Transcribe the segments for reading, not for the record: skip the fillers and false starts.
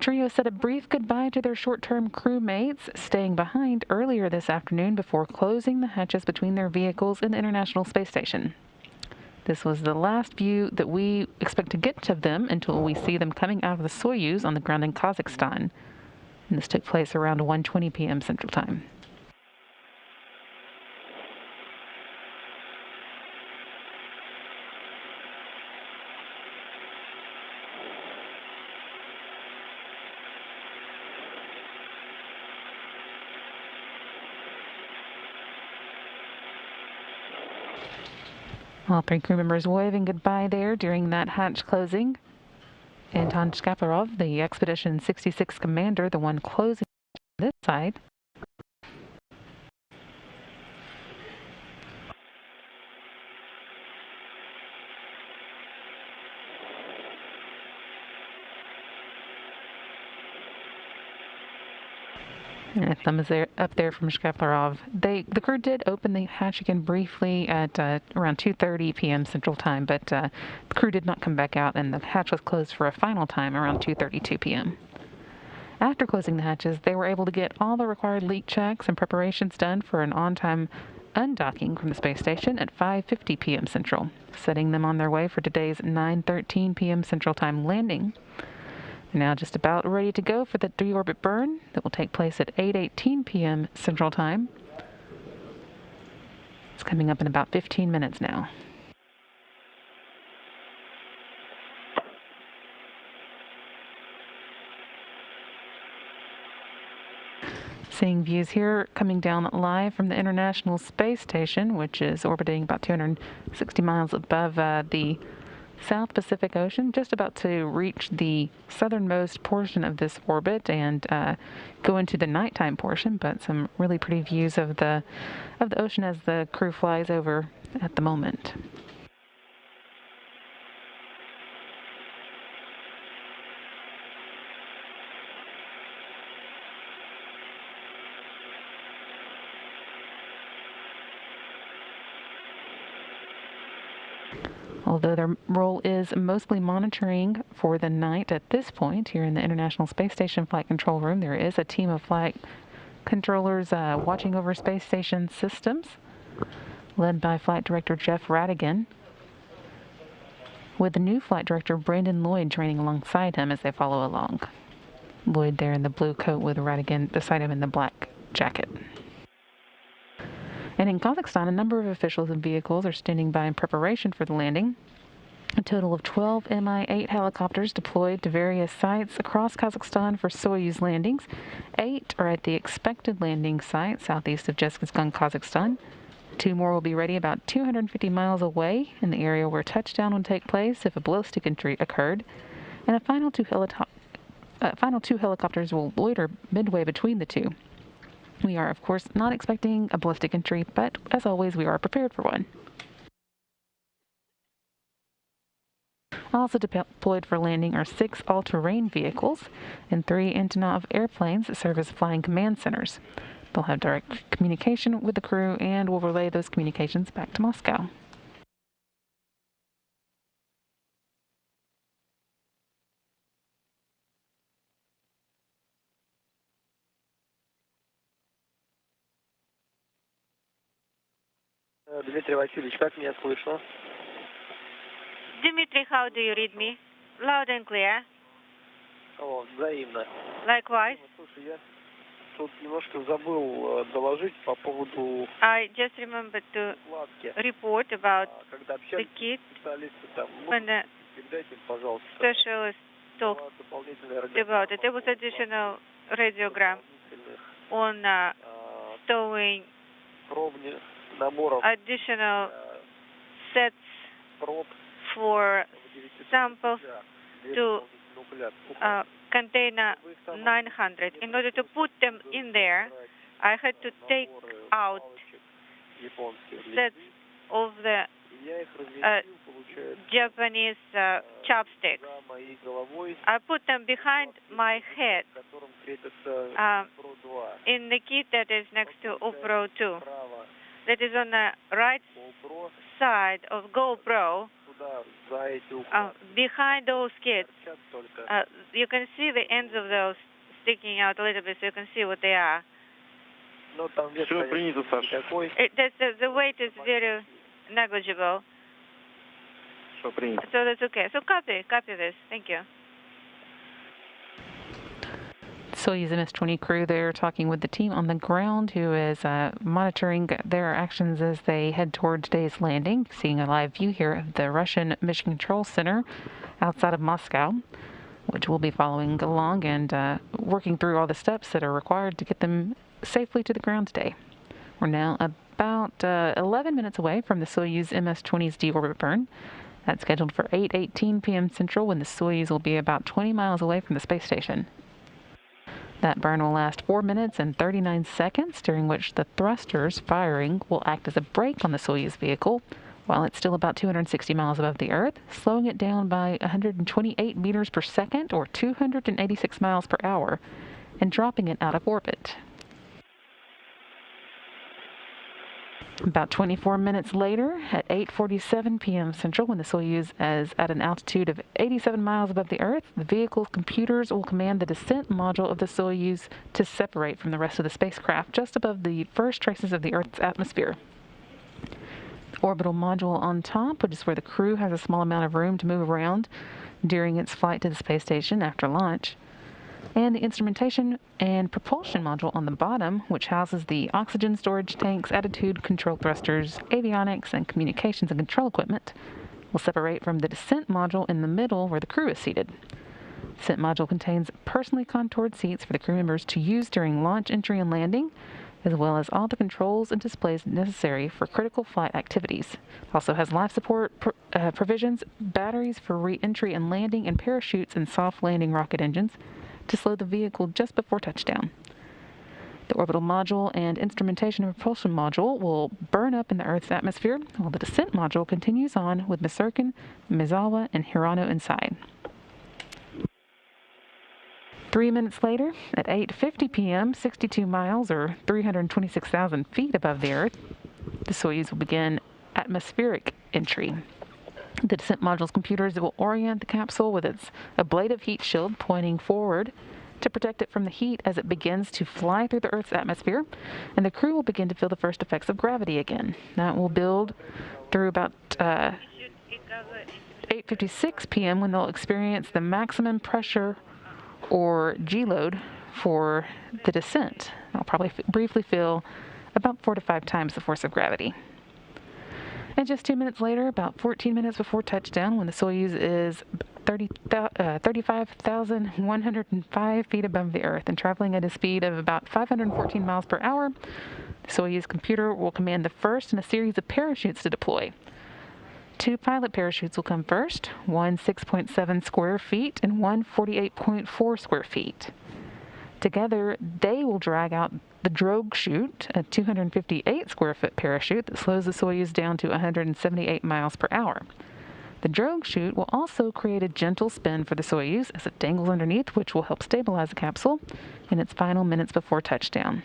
trio said a brief goodbye to their short-term crewmates, staying behind earlier this afternoon before closing the hatches between their vehicles in the International Space Station. This was the last view that we expect to get of them until we see them coming out of the Soyuz on the ground in Kazakhstan. And this took place around 1:20 p.m. Central Time. All three crew members waving goodbye there during that hatch closing. Anton Shkaplerov, the Expedition 66 commander, the one closing this side. And a thumbs there, up there from Shkaplerov. The crew did open the hatch again briefly at around 2:30 p.m. Central Time, but the crew did not come back out, and the hatch was closed for a final time around 2:32 p.m. After closing the hatches, they were able to get all the required leak checks and preparations done for an on-time undocking from the space station at 5:50 p.m. Central, setting them on their way for today's 9:13 p.m. Central Time landing. They're now just about ready to go for the Deorbit Burn that will take place at 8:18 p.m. Central Time. It's coming up in about 15 minutes now. Seeing views here coming down live from the International Space Station, which is orbiting about 260 miles above the South Pacific Ocean, just about to reach the southernmost portion of this orbit and go into the nighttime portion, but some really pretty views of the ocean as the crew flies over at the moment. Although their role is mostly monitoring for the night at this point here in the International Space Station Flight Control Room, there is a team of flight controllers watching over space station systems, led by Flight Director Jeff Radigan, with the new Flight Director Brandon Lloyd training alongside him as they follow along. Lloyd there in the blue coat with Radigan beside him in the black jacket. And in Kazakhstan, a number of officials and vehicles are standing by in preparation for the landing. A total of 12 Mi-8 helicopters deployed to various sites across Kazakhstan for Soyuz landings. 8 are at the expected landing site southeast of Zhezkazgan, Kazakhstan. 2 more will be ready about 250 miles away in the area where touchdown will take place if a ballistic entry occurred. And a final two helicopters will loiter midway between the two. We are, of course, not expecting a ballistic entry, but as always, we are prepared for one. Also deployed for landing are 6 all-terrain vehicles and 3 Antonov airplanes that serve as flying command centers. They'll have direct communication with the crew and will relay those communications back to Moscow. Дмитрий Васильевич, как меня слышно? Dmitry, how do you read me? Loud and clear. О, взаимно. Likewise. Слушай, я тут немножко забыл доложить по поводу I just remembered to report about the kit when the specialist talked about it. There was additional radiogram on towing additional sets for samples to container 900. In order to put them in there, I had to take out sets of the Japanese chopsticks. I put them behind my head in the kit that is next to UPRO 2. That is on the right side of GoPro. Behind those kids, you can see the ends of those sticking out a little bit, so you can see what they are. Все принято, Саша. The weight is very negligible. Все принято. So that's okay. So copy this. Thank you. Soyuz MS-20 crew there talking with the team on the ground who is monitoring their actions as they head toward today's landing. Seeing a live view here of the Russian Mission Control Center outside of Moscow, which we'll be following along and working through all the steps that are required to get them safely to the ground today. We're now about 11 minutes away from the Soyuz MS-20's deorbit burn. That's scheduled for 8:18 p.m. Central, when the Soyuz will be about 20 miles away from the space station. That burn will last 4 minutes and 39 seconds, during which the thrusters firing will act as a brake on the Soyuz vehicle while it's still about 260 miles above the Earth, slowing it down by 128 meters per second or 286 miles per hour, and dropping it out of orbit. About 24 minutes later, at 8:47 p.m. Central, when the Soyuz is at an altitude of 87 miles above the Earth, the vehicle's computers will command the descent module of the Soyuz to separate from the rest of the spacecraft just above the first traces of the Earth's atmosphere. The orbital module on top, which is where the crew has a small amount of room to move around during its flight to the space station after launch, and the instrumentation and propulsion module on the bottom, which houses the oxygen storage tanks, attitude control thrusters, avionics, and communications and control equipment, will separate from the descent module in the middle where the crew is seated. The descent module contains personally contoured seats for the crew members to use during launch, entry, and landing, as well as all the controls and displays necessary for critical flight activities. It also has life support provisions, batteries for re-entry and landing, and parachutes and soft landing rocket engines to slow the vehicle just before touchdown. The orbital module and instrumentation and propulsion module will burn up in the Earth's atmosphere, while the descent module continues on with Misurkin, Mizawa, and Hirano inside. 3 minutes later, at 8:50 p.m., 62 miles or 326,000 feet above the Earth, the Soyuz will begin atmospheric entry. The descent module's computers will orient the capsule with its ablative heat shield pointing forward to protect it from the heat as it begins to fly through the Earth's atmosphere, and the crew will begin to feel the first effects of gravity again. That will build through about 8:56 p.m. when they'll experience the maximum pressure or G-load for the descent. They'll probably briefly feel about 4 to 5 times the force of gravity. And just 2 minutes later, about 14 minutes before touchdown, when the Soyuz is 35,105 feet above the Earth and traveling at a speed of about 514 miles per hour, the Soyuz computer will command the first in a series of parachutes to deploy. 2 pilot parachutes will come first, one 6.7 square feet and one 48.4 square feet. Together, they will drag out the drogue chute, a 258 square foot parachute that slows the Soyuz down to 178 miles per hour. The drogue chute will also create a gentle spin for the Soyuz as it dangles underneath, which will help stabilize the capsule in its final minutes before touchdown.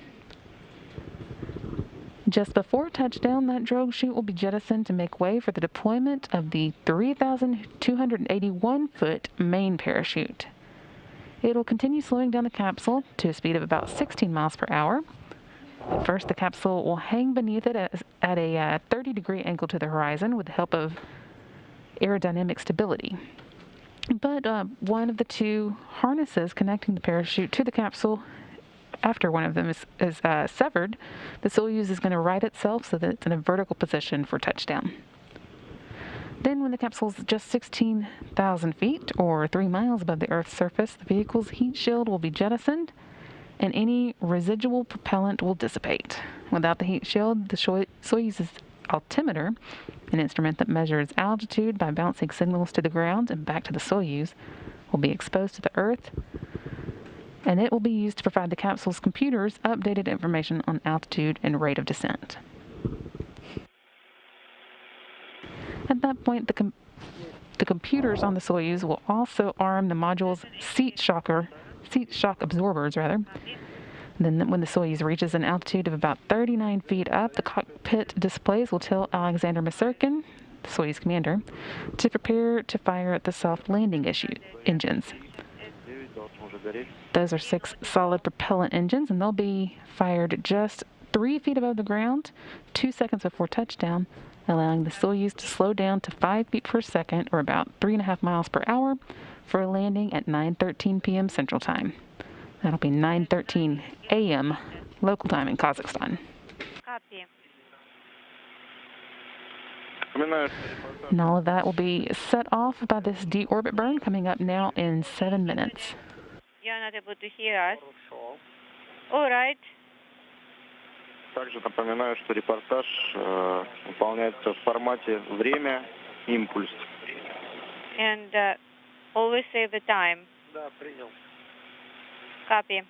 Just before touchdown, that drogue chute will be jettisoned to make way for the deployment of the 3,281-foot main parachute. It will continue slowing down the capsule to a speed of about 16 miles per hour. At first, the capsule will hang beneath it at a 30-degree angle to the horizon with the help of aerodynamic stability. But one of the 2 harnesses connecting the parachute to the capsule, after one of them is severed, the Soyuz is going to right itself so that it's in a vertical position for touchdown. Then, when the capsule is just 16,000 feet, or 3 miles above the Earth's surface, the vehicle's heat shield will be jettisoned, and any residual propellant will dissipate. Without the heat shield, the Soyuz's altimeter, an instrument that measures altitude by bouncing signals to the ground and back to the Soyuz, will be exposed to the Earth, and it will be used to provide the capsule's computers updated information on altitude and rate of descent. At that point, the computers on the Soyuz will also arm the module's seat shock absorbers. Then when the Soyuz reaches an altitude of about 39 feet up, the cockpit displays will tell Alexander Misurkin the Soyuz commander, to prepare to fire the soft landing engines. Those are 6 solid propellant engines, and they'll be fired just 3 feet above the ground, 2 seconds before touchdown, allowing the Soyuz to slow down to 5 feet per second, or about 3.5 miles per hour, for a landing at 9:13 p.m. Central Time. That'll be 9:13 a.m. local time in Kazakhstan. Copy. And all of that will be set off by this deorbit burn coming up now in 7 minutes. You're not able to hear us. All right. Также напоминаю, что репортаж выполняется в формате время, импульс. And always say the time. Да, принял. Copy.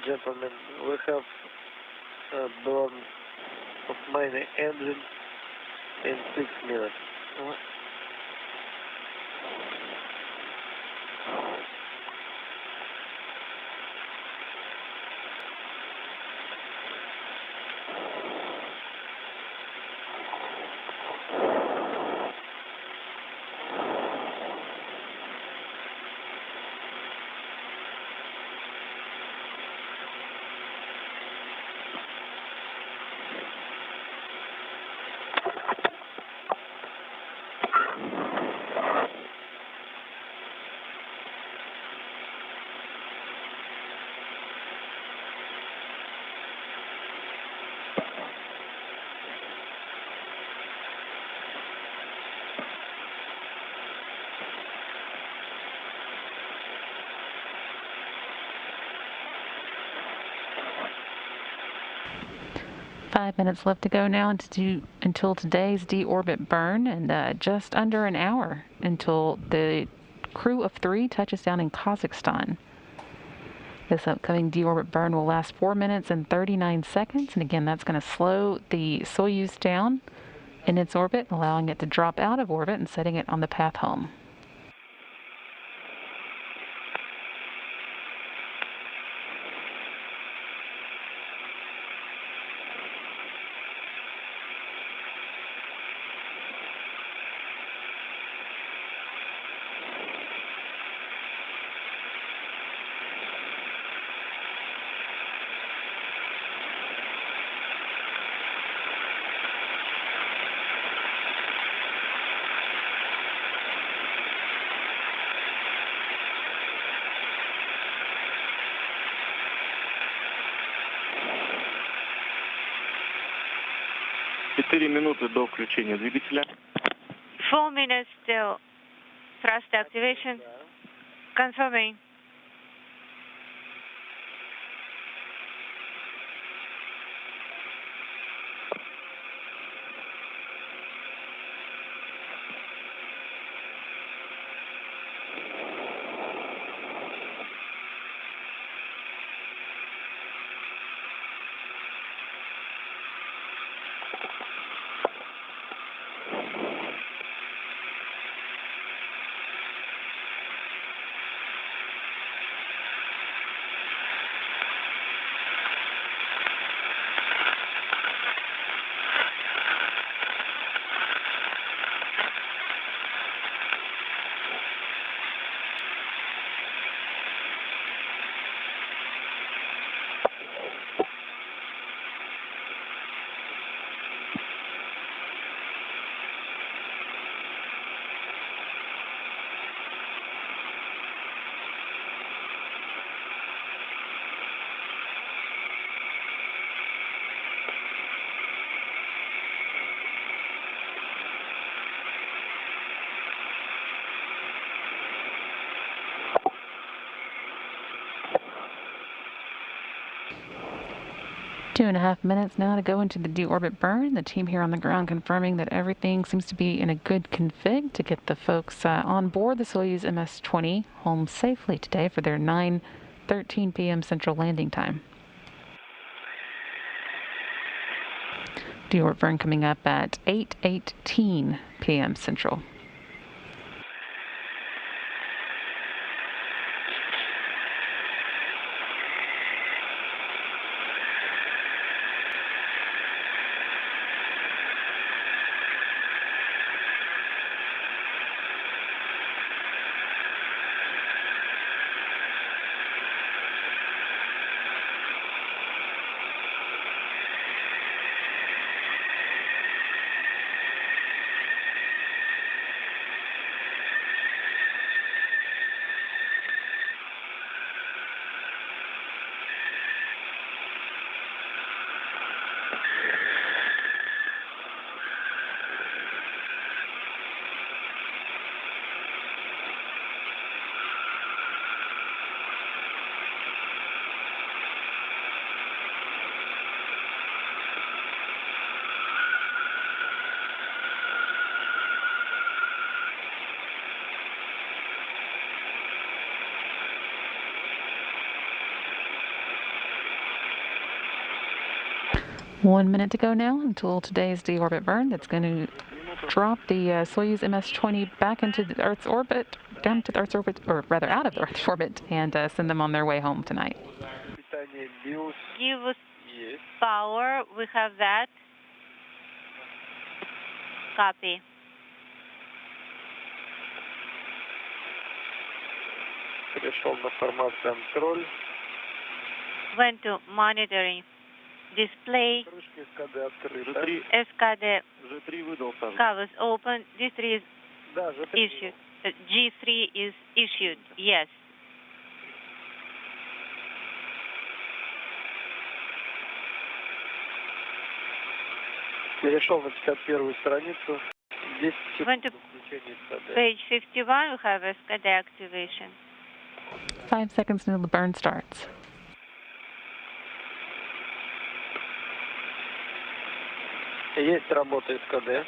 Gentlemen, we have a burn of many engines in 6 minutes. Five minutes left to go now until today's deorbit burn, and just under an hour until the crew of 3 touches down in Kazakhstan. This upcoming deorbit burn will last 4 minutes and 39 seconds, and again, that's going to slow the Soyuz down in its orbit, allowing it to drop out of orbit and setting it on the path home. Четыре минуты до включения двигателя. 4 minutes till thrust activation. Confirming. 2.5 minutes now to go into the deorbit burn. The team here on the ground confirming that everything seems to be in a good config to get the folks on board the Soyuz MS-20 home safely today for their 9:13 p.m. Central landing time. Deorbit burn coming up at 8:18 p.m. Central. One minute to go now until today's deorbit burn. That's going to drop the Soyuz MS-20 back into the Earth's orbit, down to the Earth's orbit, or rather out of the Earth's orbit, and send them on their way home tonight. Give us power. We have that. Copy. Перешел на формат контроль. Went to monitoring. Display. SKD covers open. D3 is issued. G3 is issued. Yes. Перешел на 51-ю страницу. Went to page 51. We have SKD activation. 5 seconds until the burn starts. Есть работа СКД.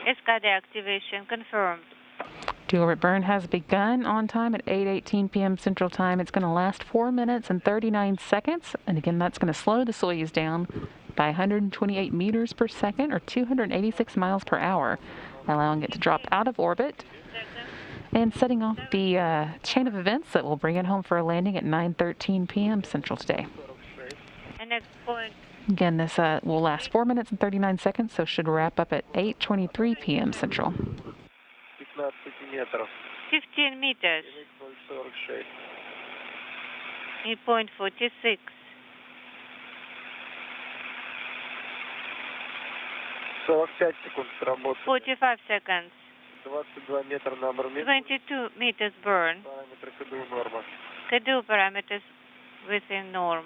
SKD activation confirmed. Deorbit burn has begun on time at 8:18 p.m. Central Time. It's going to last 4 minutes and 39 seconds. And again, that's going to slow the Soyuz down by 128 meters per second or 286 miles per hour, allowing it to drop out of orbit and setting off the chain of events that will bring it home for a landing at 9:13 p.m. Central today. And next point. Again, this will last 4 minutes and 39 seconds, so should wrap up at 8:23 p.m. Central. 15 meters. 8.46. 45 seconds. 22 meters burn. KDU parameters within norm.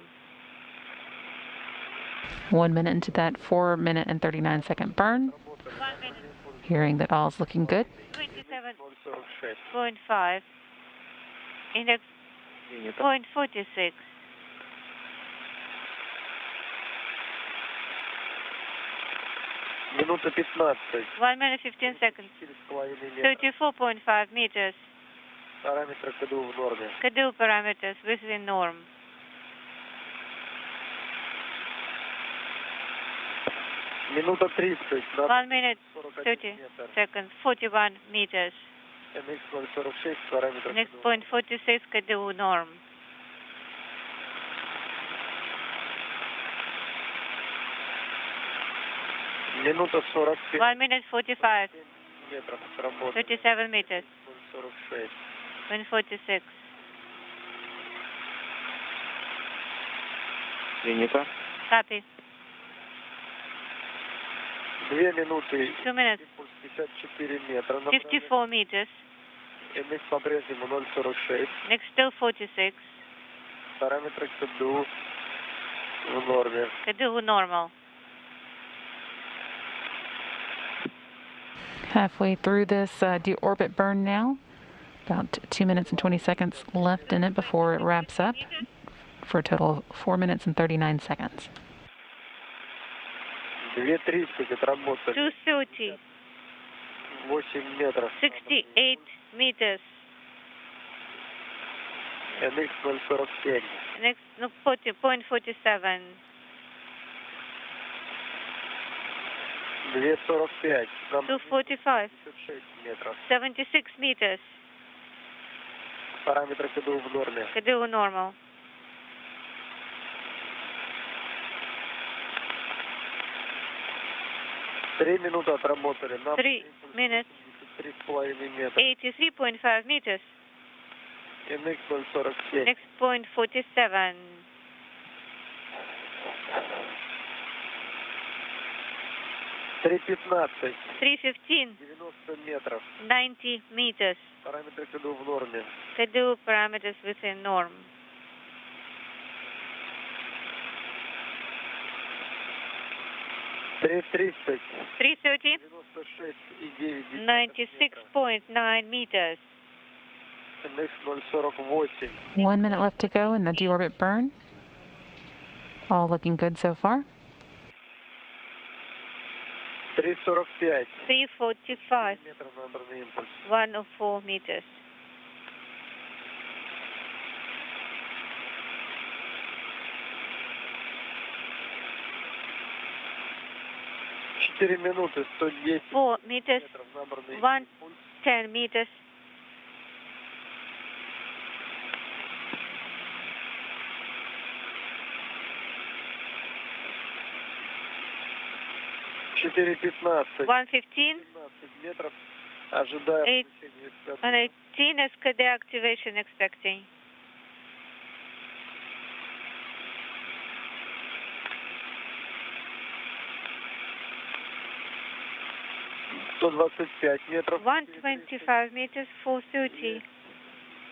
1 minute into that 4 minute and 39 second burn. 1 minute. Hearing that all's looking good. 27.5. Index 0.46. Минута 15. 1 minute 15 seconds. 34.5 meters. Параметры КДУ в норме. KDU parameters within norm. Минута 30. 1 minute 30 seconds. 41 meters. NX 046, параметры Next point 46 KDU norm. Минута 45. 1 minute 45. Метров сработает. 37 meters. 46. 146. Принято. Copy. 2 минуты. 2 minutes. 54 метра. 54 meters. NX по-прежнему 0,46. Next still 46. Параметры КДУ в норме. KDU normal. Halfway through this deorbit burn now. About 2 minutes and 20 seconds left in it before it wraps up for a total of 4 minutes and 39 seconds. 2:30 отработали. 2:30. 8 метров. 68 meters. NX 047. Next, no, 40.47. 2:45. 2:45. 56 метров. 76 meters. Параметры КДУ в норме. KDU normal. 3 минуты отработали. 3 minutes. 3,5 метра. 83.5 meters. NX 047. Next point 47. 3:15. 3:15. 90 метров. 90 meters. Параметры КДУ в норме. KDU parameters within norm. 3:30. 3:30. 96,9. 96.9 meters. NX 048. 1 minute left to go in the deorbit burn. All looking good so far. 3:45. 3:45. Метров набранный импульс. 104 meters. 4 минуты 110 4 meters. метров набранный 110 meters. 4:15. 1:15. 15 метров. Ожидаем Eight. включения эскадры. And 18 is KD activation expecting. метров. 125 meters. 4:30.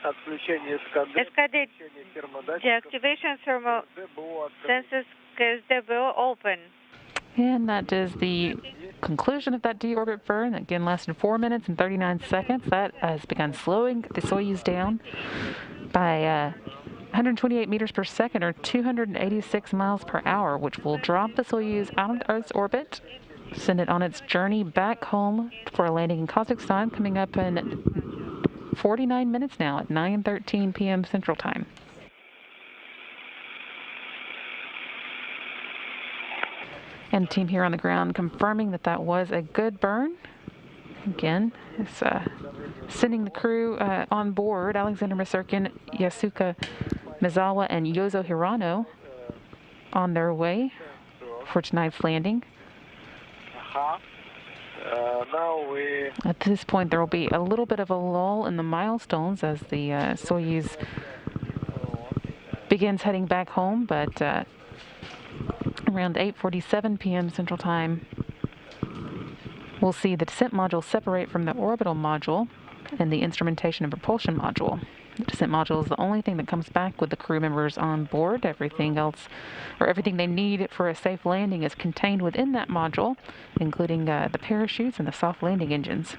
Отключение эскадры. Escadade Включение термодатчиков. deactivation thermal ДБО открыто. sensors KSDBO open. And that is the conclusion of that deorbit burn. That again lasted 4 minutes and 39 seconds. That has begun slowing the Soyuz down by 128 meters per second, or 286 miles per hour, which will drop the Soyuz out of Earth's orbit, send it on its journey back home for a landing in Kazakhstan, coming up in 49 minutes now at 9:13 p.m. Central Time. And the team here on the ground confirming that that was a good burn. Again, it's sending the crew on board, Alexander Masurkin, Yasuka Mizawa, and Yozo Hirano, on their way for tonight's landing. Now we At this point, there will be a little bit of a lull in the milestones as the Soyuz begins heading back home, but around 8:47 p.m. Central Time, we'll see the descent module separate from the orbital module and the instrumentation and propulsion module. The descent module is the only thing that comes back with the crew members on board. Everything else, or everything they need for a safe landing, is contained within that module, including the parachutes and the soft landing engines.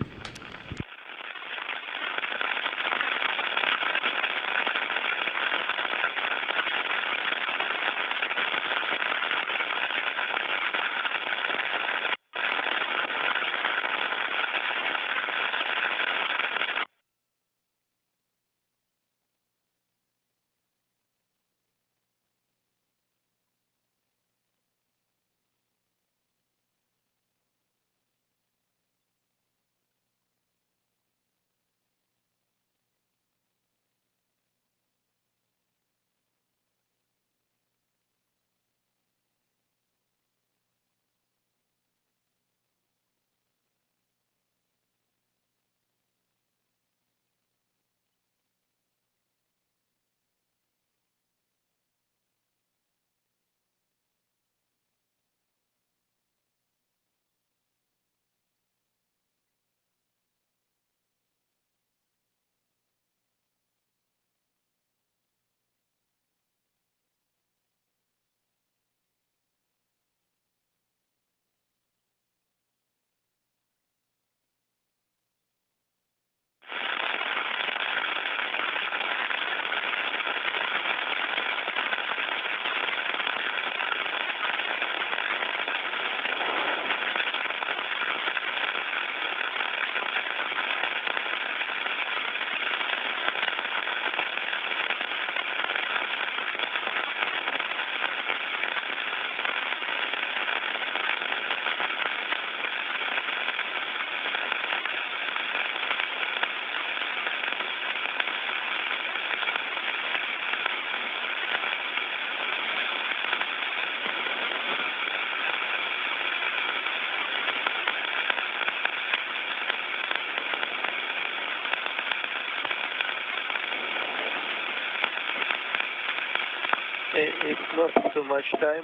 It's not too much time.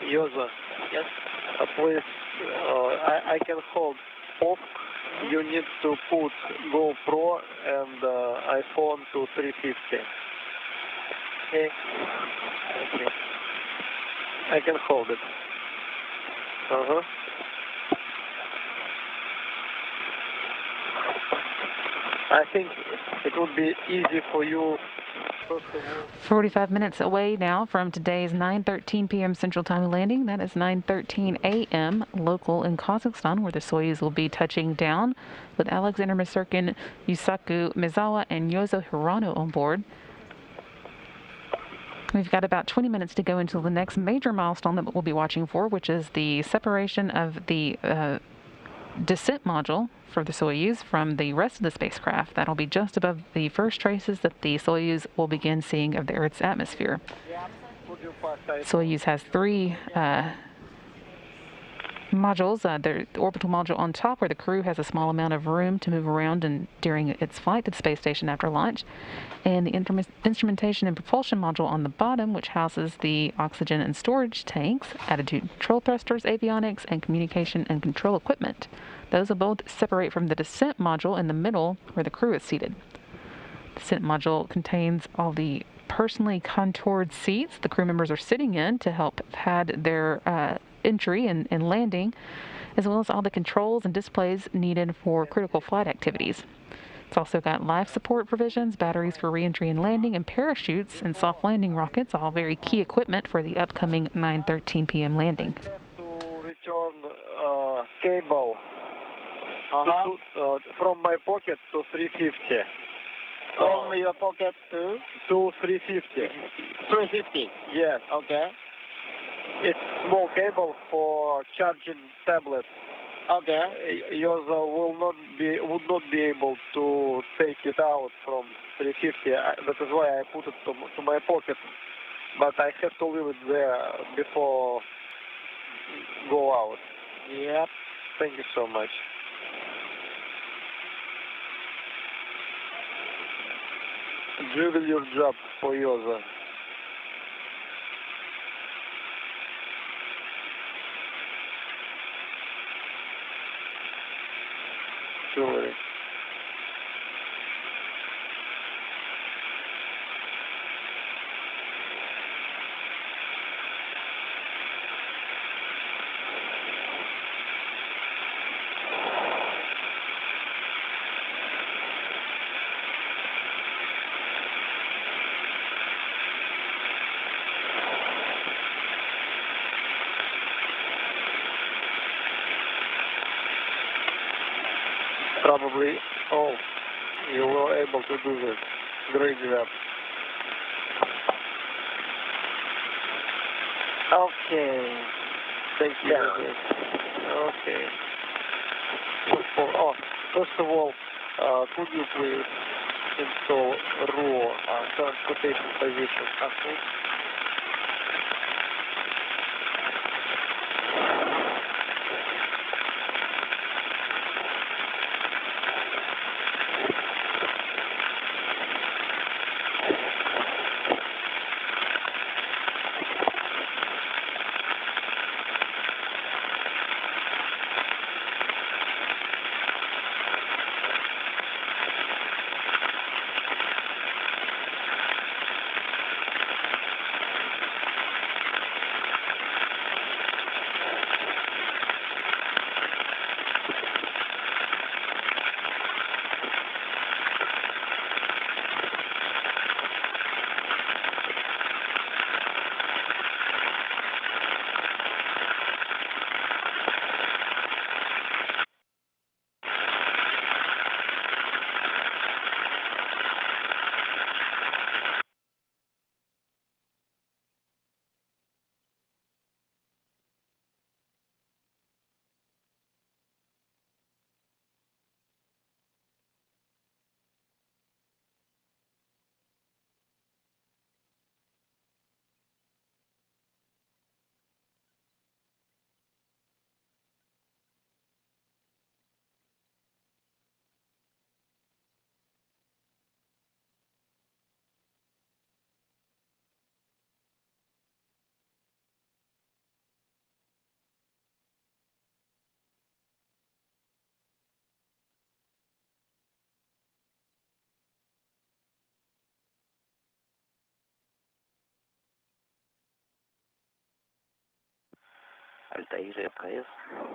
Yoza. Yes. Please, I can hold off. You need to put GoPro and iPhone to 350. Okay. Okay. I can hold it. Uh-huh. I think it would be easy for you. 45 minutes away now from today's 9:13 p.m. Central Time landing. That is 9:13 a.m. local in Kazakhstan, where the Soyuz will be touching down with Alexander Masyrkin, Yusaku Mizawa, and Yozo Hirano on board. We've got about 20 minutes to go until the next major milestone that we'll be watching for, which is the separation of the descent module for the Soyuz from the rest of the spacecraft. That'll be just above the first traces that the Soyuz will begin seeing of the Earth's atmosphere. Soyuz has three modules. The orbital module on top, where the crew has a small amount of room to move around and during its flight to the space station after launch, and the instrumentation and propulsion module on the bottom, which houses the oxygen and storage tanks, attitude control thrusters, avionics, and communication and control equipment. Those will both separate from the descent module in the middle, where the crew is seated. The descent module contains all the personally contoured seats the crew members are sitting in to help pad their entry and landing, as well as all the controls and displays needed for critical flight activities. It's also got life support provisions, batteries for re-entry and landing, and parachutes and soft landing rockets, all very key equipment for the upcoming 9:13 p.m. landing. To return cable from my pocket to 350. From your pocket to 350. 350. Yes. Okay. It's small cable for charging tablets. Okay. Yoza would not be able to take it out from 350. That is why I put it to my pocket. But I have to leave it there before go out. Yep. Thank you so much. Do your job for Yoza. Sure. Probably, you were able to do this. Great job. Okay. Thank you. Okay. First of all, could you please install raw transportation position? Asia, please.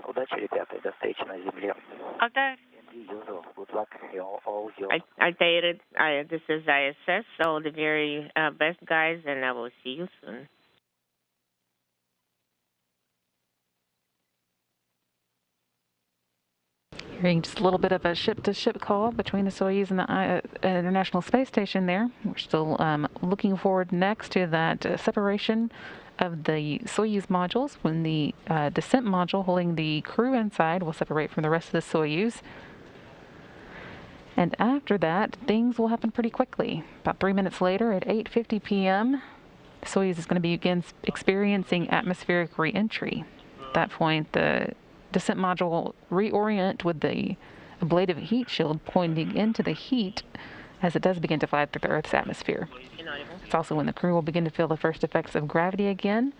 Удачи, ребята, и до встречи на Земле. Good luck, all yours. I dated. This is ISS, so the very best guys, and I will see you soon. Hearing just a little bit of a ship-to-ship call between the Soyuz and the International Space Station there. We're still looking forward next to that separation of the Soyuz modules when the descent module holding the crew inside will separate from the rest of the Soyuz. And after that, things will happen pretty quickly. About 3 minutes later, at 8:50 p.m., the Soyuz is going to begin experiencing atmospheric re-entry. At that point, the descent module will reorient with the ablative heat shield pointing into the heat as it does begin to fly through the Earth's atmosphere. It's also when the crew will begin to feel the first effects of gravity again,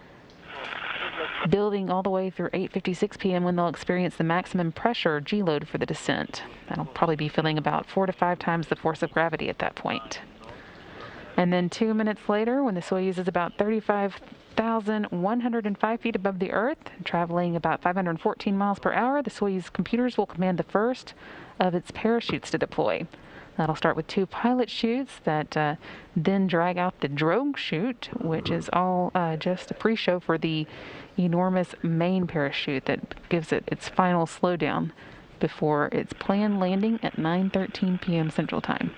building all the way through 8:56 p.m. when they'll experience the maximum pressure G-load for the descent. That'll probably be feeling about 4 to 5 times the force of gravity at that point. And then 2 minutes later, when the Soyuz is about 35,105 feet above the Earth, traveling about 514 miles per hour, the Soyuz computers will command the first of its parachutes to deploy. That'll start with 2 pilot chutes that then drag out the drogue chute, which is all just a pre-show for the enormous main parachute that gives it its final slowdown before its planned landing at 9:13 p.m. Central Time.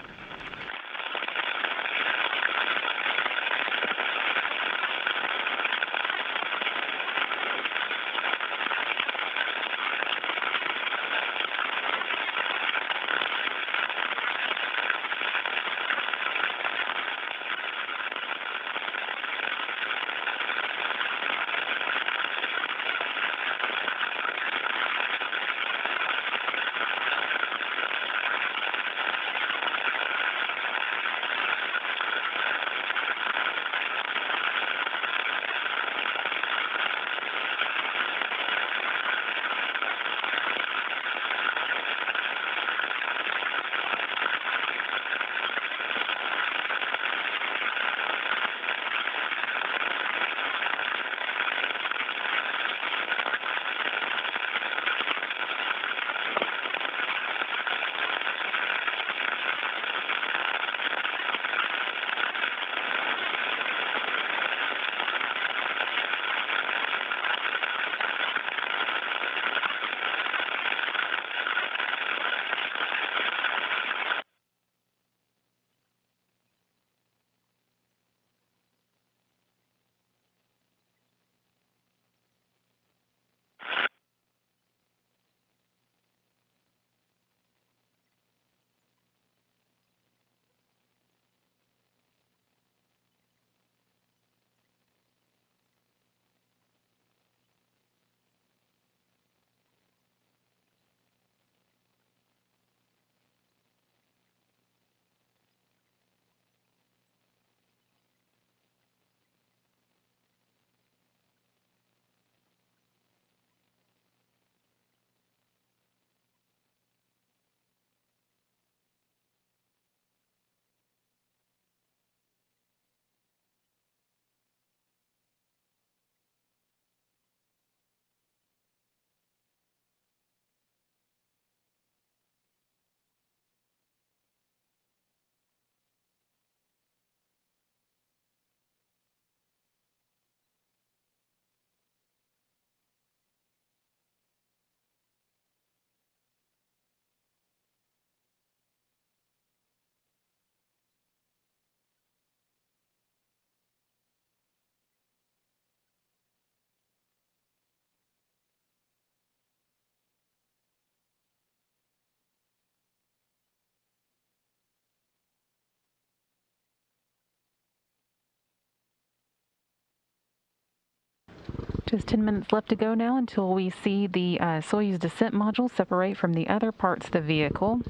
Just 10 minutes left to go now until we see the Soyuz descent module separate from the other parts of the vehicle.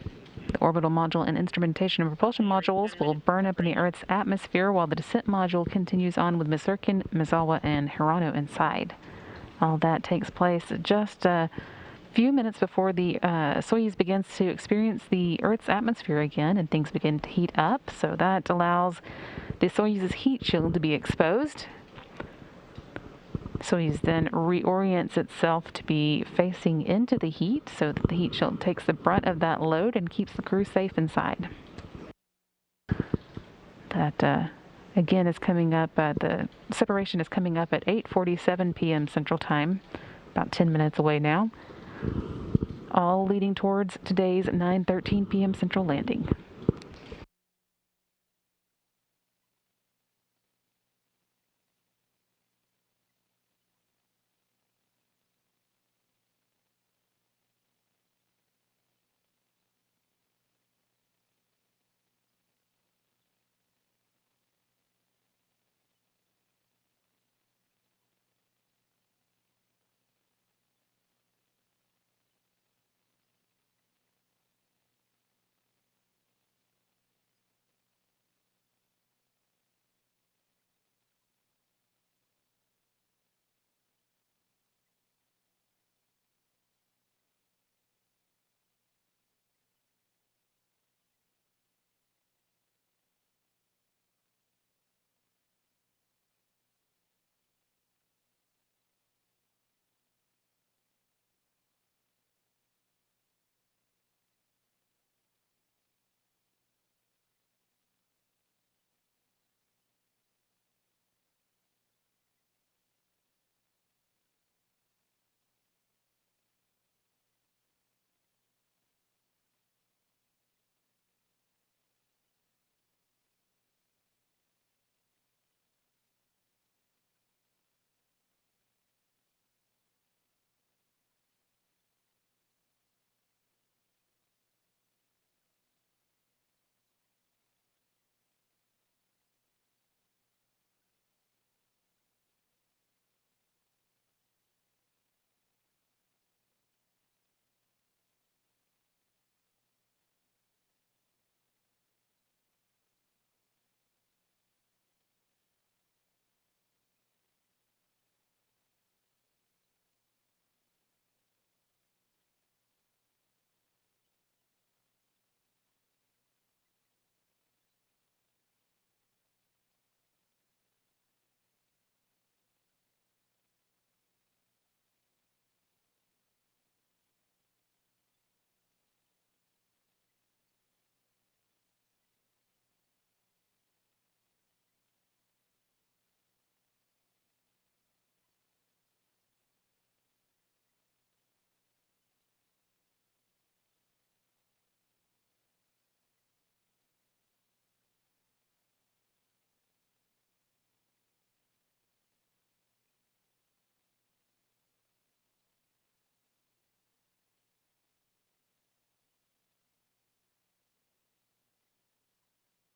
The orbital module and instrumentation and propulsion modules will burn up in the Earth's atmosphere while the descent module continues on with Misurkin, Misawa, and Hirano inside. All that takes place just a few minutes before the Soyuz begins to experience the Earth's atmosphere again and things begin to heat up. So that allows the Soyuz's heat shield to be exposed. Soyuz then reorients itself to be facing into the heat so that the heat shield takes the brunt of that load and keeps the crew safe inside. That, again, is coming up, the separation is coming up at 8:47 p.m. Central Time, about 10 minutes away now, all leading towards today's 9:13 p.m. Central landing.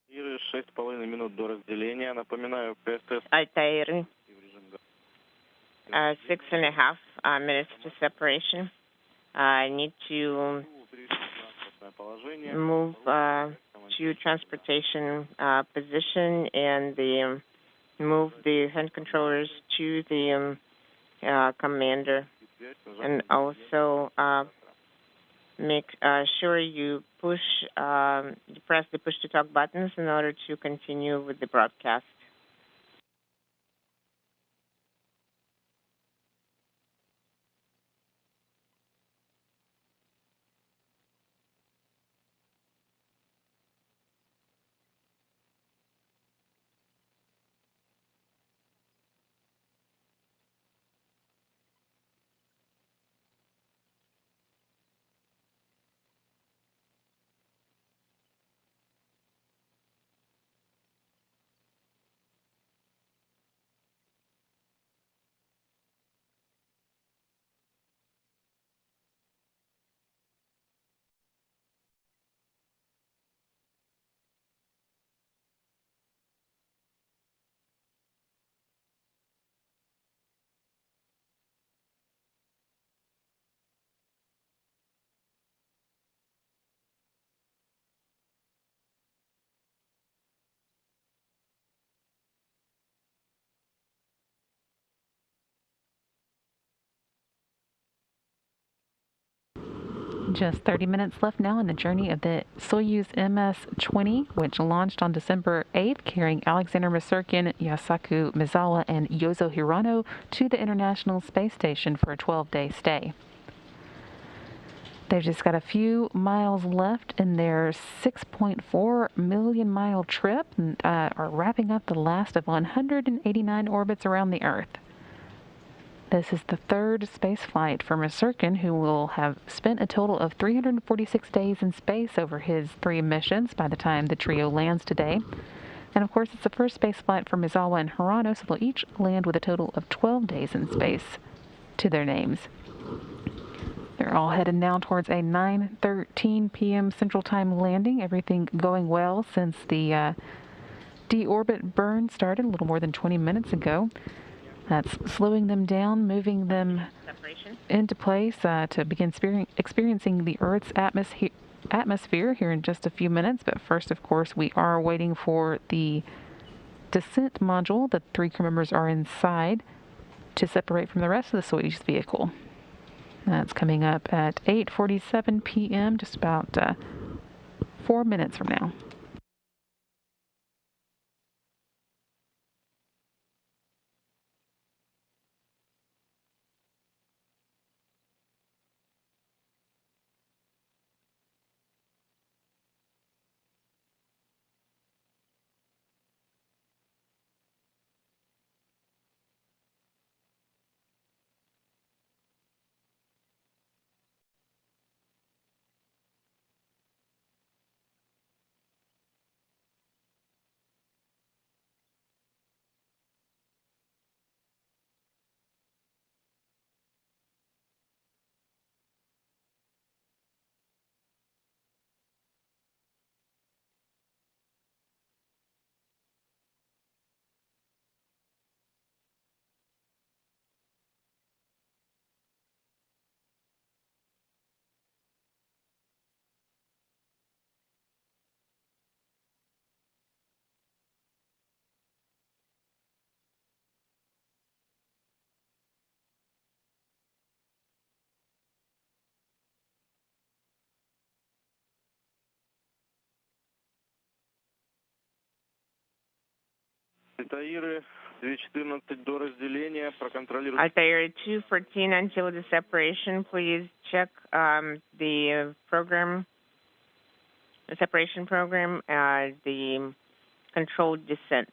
И 6,5 минут до разделения. Напоминаю, КСС. Altair, 6.5 minutes to separation. I need to move to transportation position and move the hand controllers to the commander, and also make sure you press the push to talk buttons in order to continue with the broadcast. Just 30 minutes left now in the journey of the Soyuz MS-20, which launched on December 8th, carrying Alexander Masurkin, Yasaku Mizawa, and Yozo Hirano to the International Space Station for a 12-day stay. They've just got a few miles left in their 6.4 million mile trip and are wrapping up the last of 189 orbits around the Earth. This is the third space flight for Masurkin, who will have spent a total of 346 days in space over his 3 missions by the time the trio lands today. And of course, it's the first space flight for Mizawa and Hirano, so they'll each land with a total of 12 days in space to their names. They're all headed now towards a 9:13 p.m. Central Time landing. Everything going well since the Deorbit Burn started a little more than 20 minutes ago. That's slowing them down, moving them into place to begin experiencing the Earth's atmosphere here in just a few minutes. But first, of course, we are waiting for the descent module that 3 crew members are inside to separate from the rest of the Soyuz vehicle. That's coming up at 8:47 p.m., just about 4 minutes from now. Альтаиры 214 до разделения, проконтролируйте. Altair 214 until the separation, please check the program, the separation program, the controlled descent.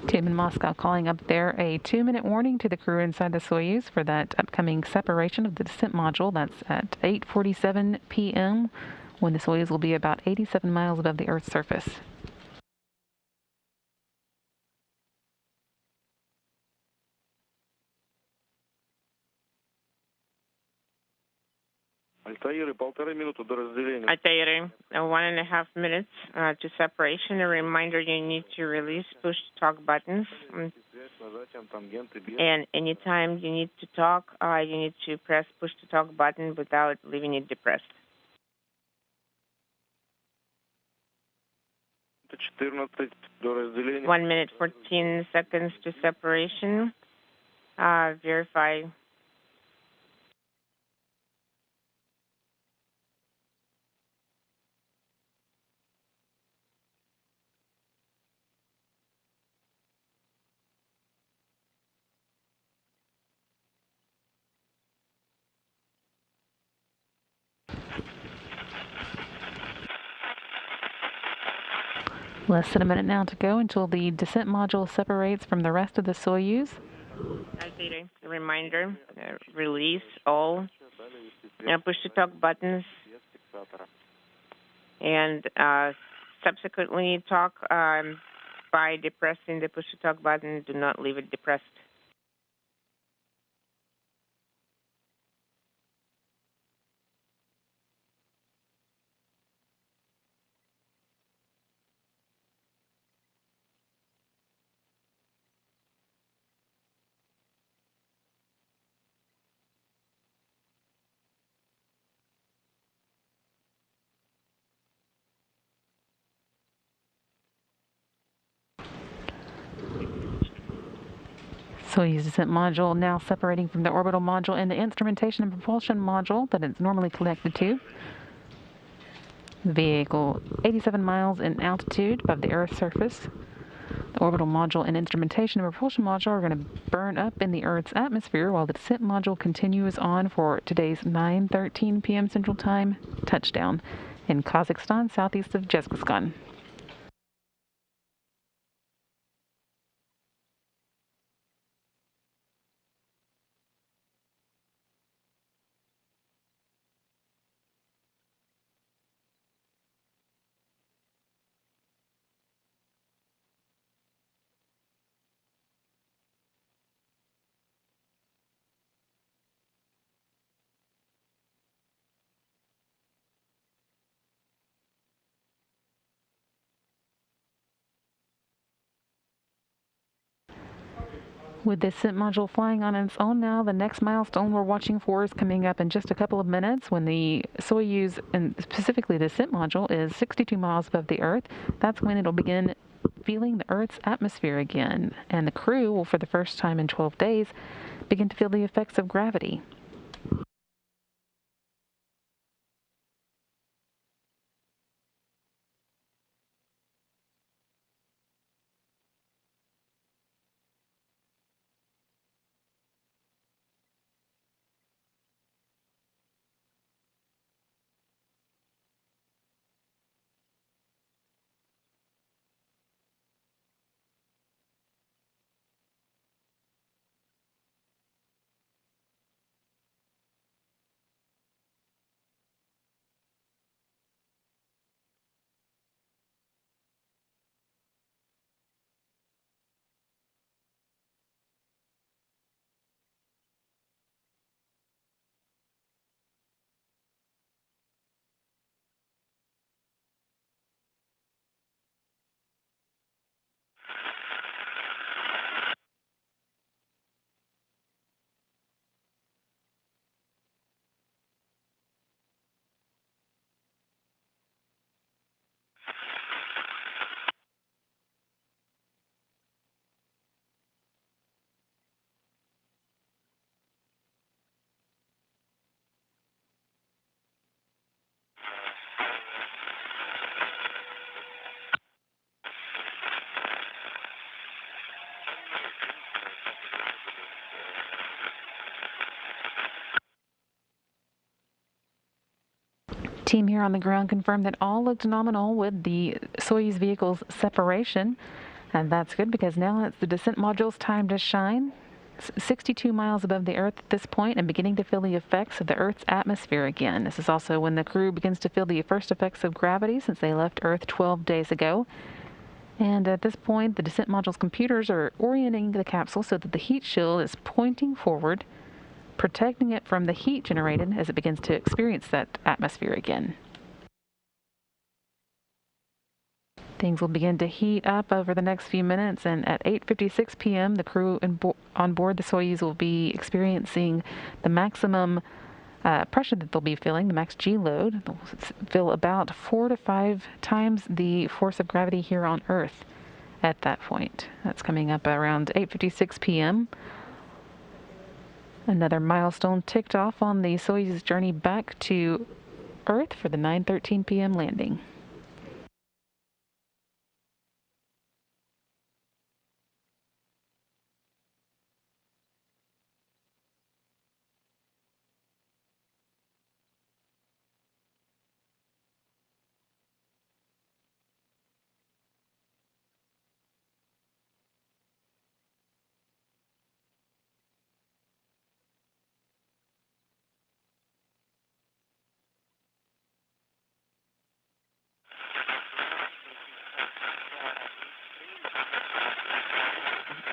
Tim in Moscow calling up there a 2-minute warning to the crew inside the Soyuz for that upcoming separation of the descent module. That's at 8:47 p.m. when the Soyuz will be about 87 miles above the Earth's surface. Альтаиры 1,5 минуты до разделения. Altair, 1.5 minutes to separation. A reminder, you need to release push-to-talk buttons. And anytime you need to talk, you need to press push-to-talk button without leaving it depressed. 14 до разделения. 1 minute, 14 seconds to separation. Verify. Less than a minute now to go until the descent module separates from the rest of the Soyuz. A reminder, release all push-to-talk buttons and subsequently talk by depressing the push-to-talk button. Do not leave it depressed. Soyuz descent module now separating from the orbital module and the instrumentation and propulsion module that it's normally connected to. The vehicle 87 miles in altitude above the Earth's surface. The orbital module and instrumentation and propulsion module are going to burn up in the Earth's atmosphere while the descent module continues on for today's 9:13 p.m. Central Time touchdown in Kazakhstan, southeast of Jezkazgan. With the descent module flying on its own now, the next milestone we're watching for is coming up in just a couple of minutes when the Soyuz, and specifically the descent module, is 62 miles above the Earth. That's when it'll begin feeling the Earth's atmosphere again, and the crew will, for the first time in 12 days, begin to feel the effects of gravity. Team here on the ground confirmed that all looked nominal with the Soyuz vehicle's separation, and that's good because now it's the descent module's time to shine. 62 miles above the Earth at this point and beginning to feel the effects of the Earth's atmosphere again. This is also when the crew begins to feel the first effects of gravity since they left Earth 12 days ago. And at this point, the descent module's computers are orienting the capsule so that the heat shield is pointing forward, protecting it from the heat generated as it begins to experience that atmosphere again. Things will begin to heat up over the next few minutes, and at 8:56 p.m., the crew on board the Soyuz will be experiencing the maximum pressure that they'll be feeling, the max G load. They'll feel about 4 to 5 times the force of gravity here on Earth at that point. That's coming up around 8:56 p.m. Another milestone ticked off on the Soyuz journey back to Earth for the 9:13 p.m. landing.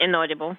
Inaudible.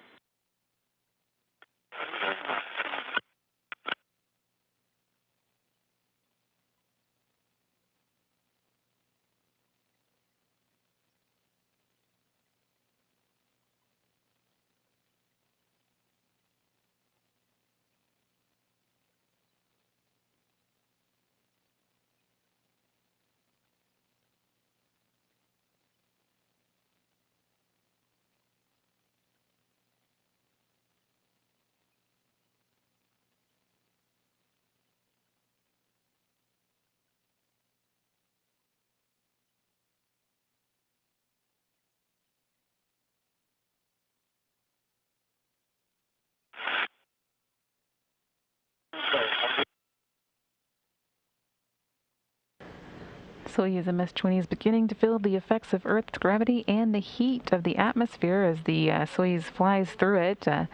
Soyuz MS-20 is beginning to feel the effects of Earth's gravity and the heat of the atmosphere as the Soyuz flies through it. At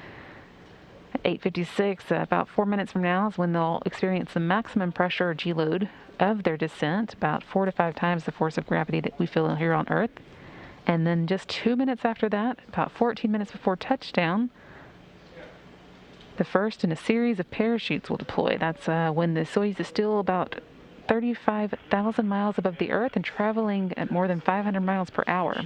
8:56, about 4 minutes from now, is when they'll experience the maximum pressure or G-load of their descent, about 4 to 5 times the force of gravity that we feel here on Earth. And then just 2 minutes after that, about 14 minutes before touchdown, the first in a series of parachutes will deploy. That's when the Soyuz is still about 35,000 miles above the Earth and traveling at more than 500 miles per hour.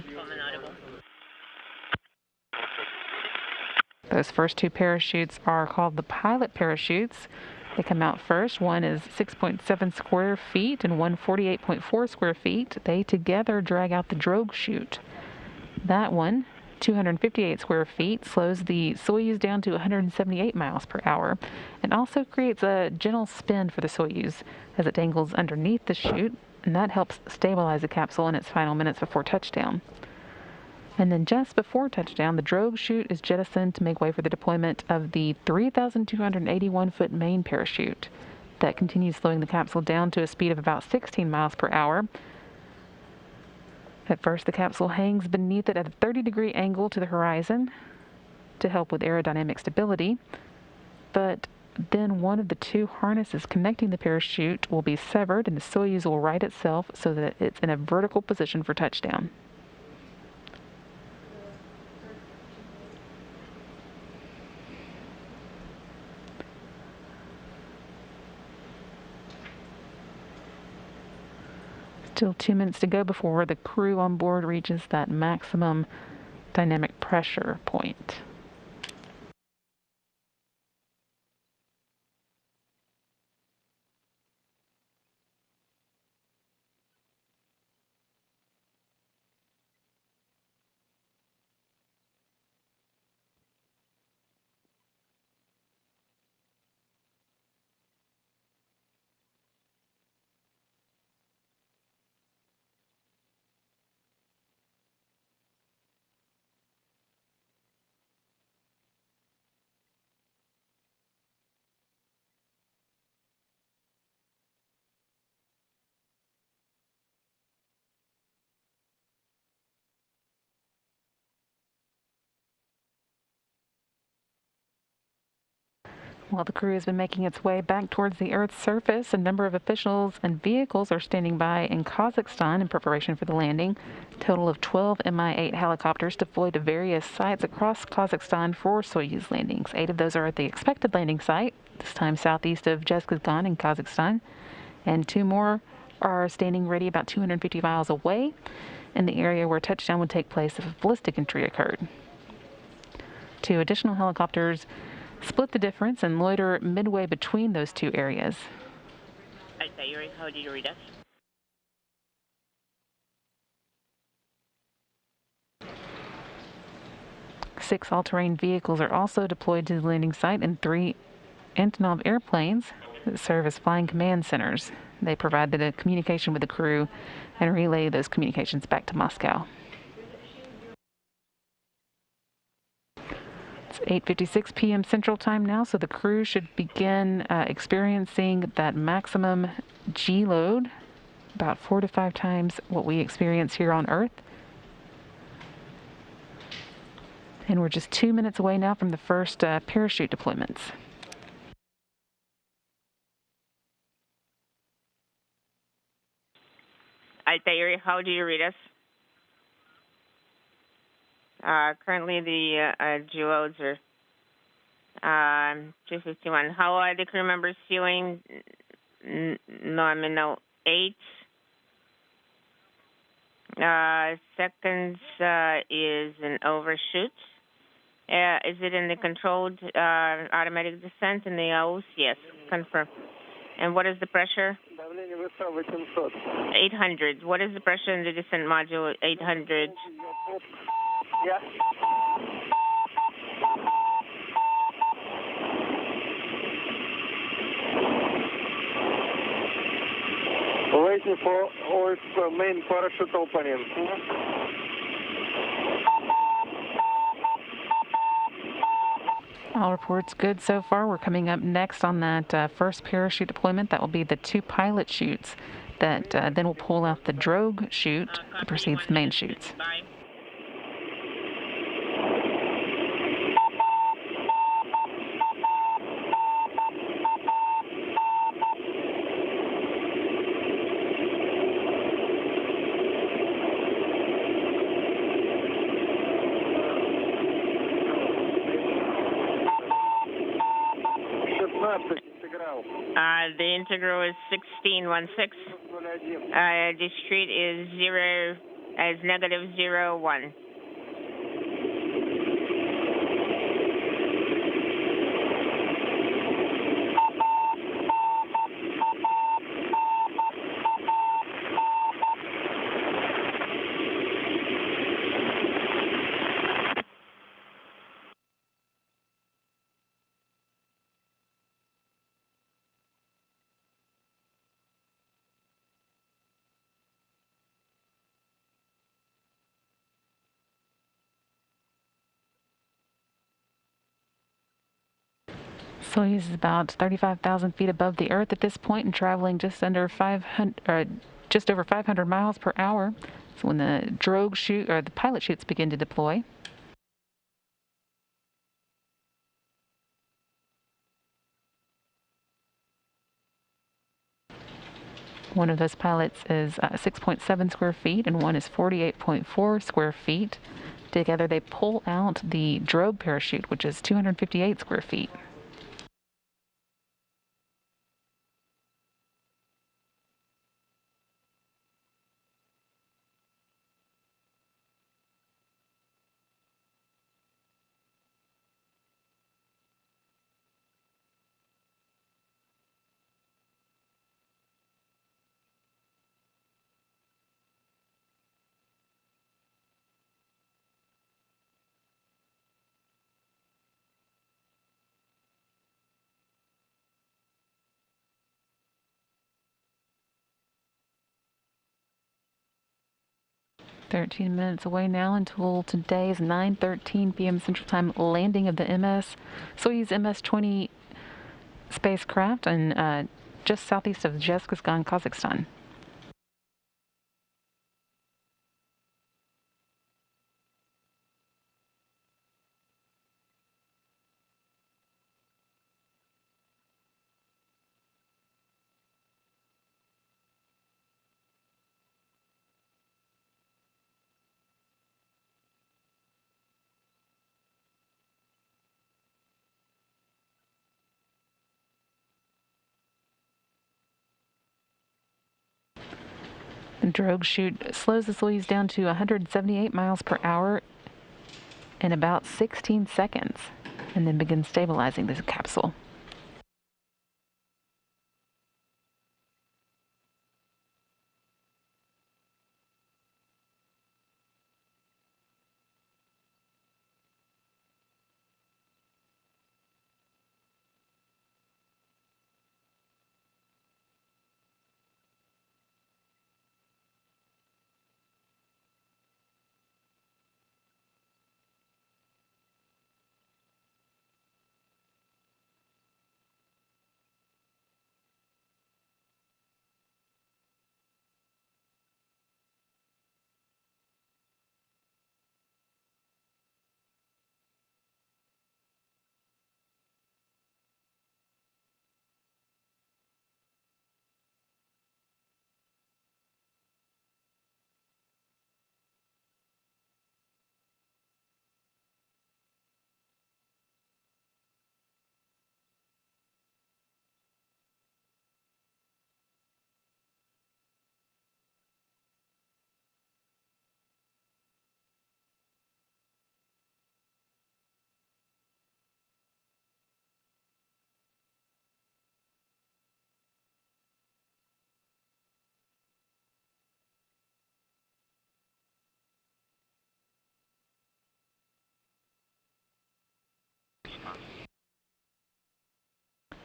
Those first two parachutes are called the pilot parachutes. They come out first. One is 6.7 square feet and one 48.4 square feet. They together drag out the drogue chute. That one, 258 square feet, slows the Soyuz down to 178 miles per hour and also creates a gentle spin for the Soyuz as it dangles underneath the chute, and that helps stabilize the capsule in its final minutes before touchdown. And then just before touchdown, the drogue chute is jettisoned to make way for the deployment of the 3,281-foot main parachute. That continues slowing the capsule down to a speed of about 16 miles per hour. At first, the capsule hangs beneath it at a 30-degree angle to the horizon to help with aerodynamic stability. But then one of the two harnesses connecting the parachute will be severed, and the Soyuz will right itself so that it's in a vertical position for touchdown. Still 2 minutes to go before the crew on board reaches that maximum dynamic pressure point. While the crew has been making its way back towards the Earth's surface, a number of officials and vehicles are standing by in Kazakhstan in preparation for the landing. A total of 12 Mi-8 helicopters deployed to various sites across Kazakhstan for Soyuz landings. 8 of those are at the expected landing site, this time southeast of Zhezkazgan in Kazakhstan, and 2 more are standing ready about 250 miles away in the area where touchdown would take place if a ballistic entry occurred. 2 additional helicopters split the difference and loiter midway between those 2 areas. How do you read us? Six all-terrain vehicles are also deployed to the landing site, and 3 Antonov airplanes that serve as flying command centers. They provide the communication with the crew and relay those communications back to Moscow. It's 8:56 p.m. Central Time now, so the crew should begin experiencing that maximum G-load, about 4 to 5 times what we experience here on Earth. And we're just 2 minutes away now from the first parachute deployments. Altair, how do you read us? Currently, the G-loads are 251. How are the crew members feeling? Nominal 8 seconds is an overshoot. Is it in the controlled automatic descent in the AUS? Yes, confirm. And what is the pressure? 800. What is the pressure in the descent module? 800. Yeah. Waiting for main parachute opening. All reports good so far. We're coming up next on that first parachute deployment. That will be the 2 pilot chutes that then will pull out the drogue chute that precedes the main chutes. The integral is 1616. Discrete is -0.1. Soyuz is about 35,000 feet above the Earth at this point and traveling just over 500 miles per hour. So when the drogue chute or the pilot chutes begin to deploy. One of those pilots is 6.7 square feet and one is 48.4 square feet. Together they pull out the drogue parachute, which is 258 square feet. "13 minutes away now until today's 9:13 p.m. Central Time landing of the Soyuz MS-20 spacecraft and just southeast of Zhezkazgan, Kazakhstan. The drogue chute slows the Soyuz down to 178 miles per hour in about 16 seconds and then begins stabilizing this capsule.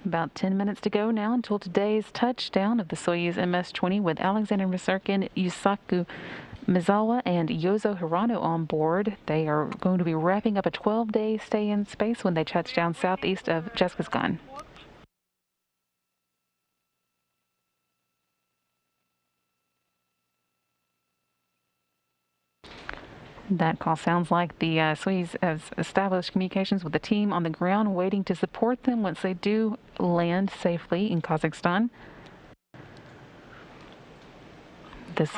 About 10 minutes to go now until today's touchdown of the Soyuz MS-20 with Alexander Masurkin, Yusaku Mizawa, and Yozo Hirano on board. They are going to be wrapping up a 12-day stay in space when they touch down southeast of Zhezkazgan. That call sounds like the Soyuz has established communications with the team on the ground, waiting to support them once they do land safely in Kazakhstan. This.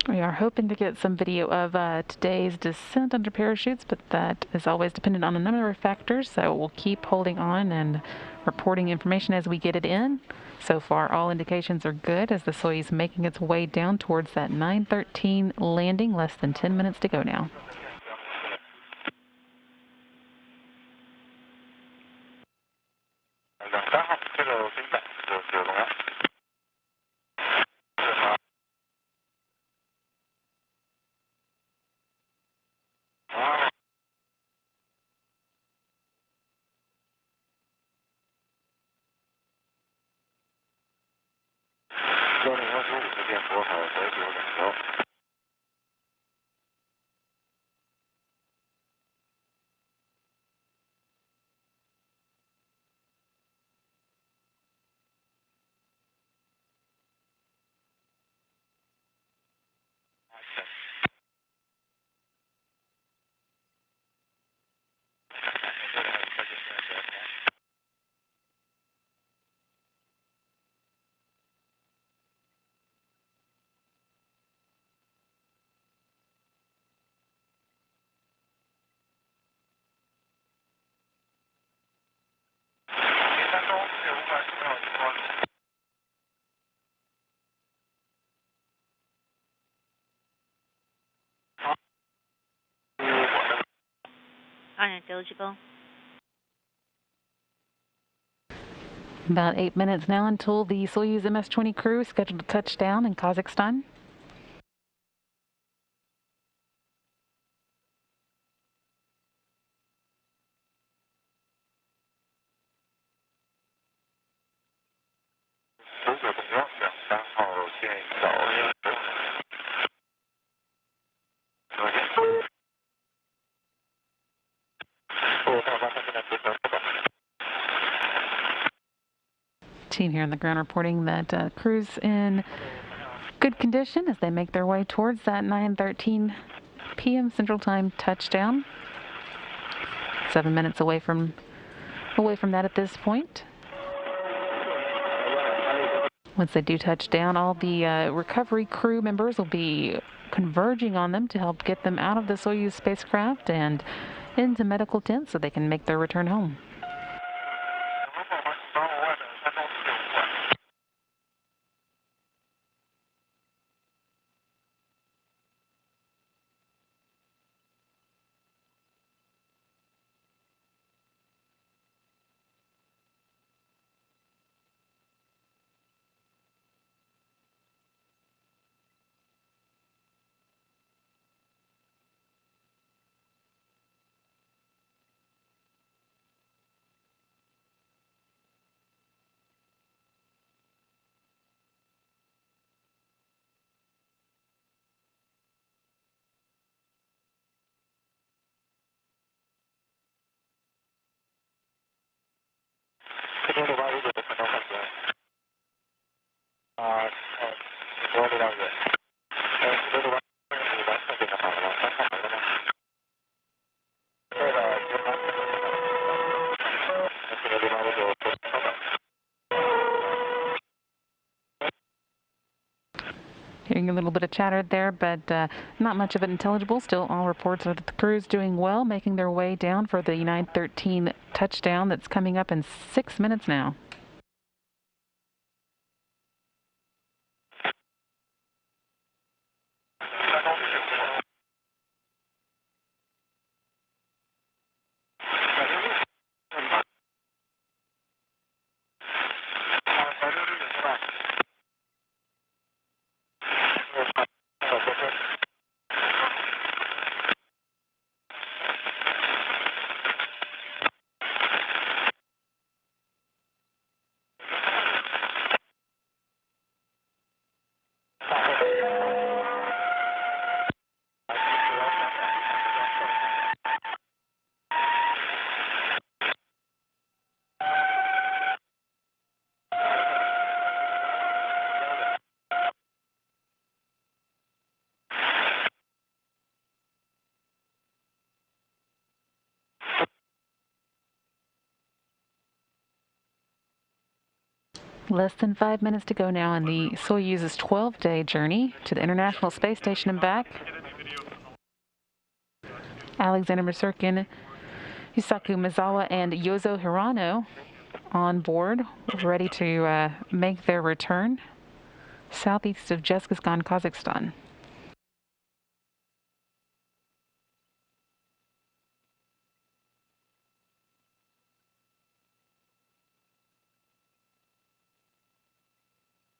We are hoping to get some video of today's descent under parachutes, but that is always dependent on a number of factors, so we'll keep holding on and reporting information as we get it in. So far, all indications are good as the Soyuz making its way down towards that 9:13 landing, less than 10 minutes to go now. Unintelligible. About 8 minutes now until the Soyuz MS-20 crew is scheduled to touch down in Kazakhstan. Team here on the ground reporting that crew's in good condition as they make their way towards that 9:13 p.m. Central Time touchdown. 7 minutes away from that at this point. Once they do touch down, all the recovery crew members will be converging on them to help get them out of the Soyuz spacecraft and into medical tents so they can make their return home. Hearing a little bit of chatter there, but not much of it intelligible. Still, all reports are that the crew's doing well, making their way down for the 9:13 touchdown that's coming up in 6 minutes now. Less than 5 minutes to go now on the Soyuz's 12-day journey to the International Space Station and back. Alexander Misurkin, Yusaku Mizawa, and Yozo Hirano on board, ready to make their return southeast of Jezkazgan, Kazakhstan.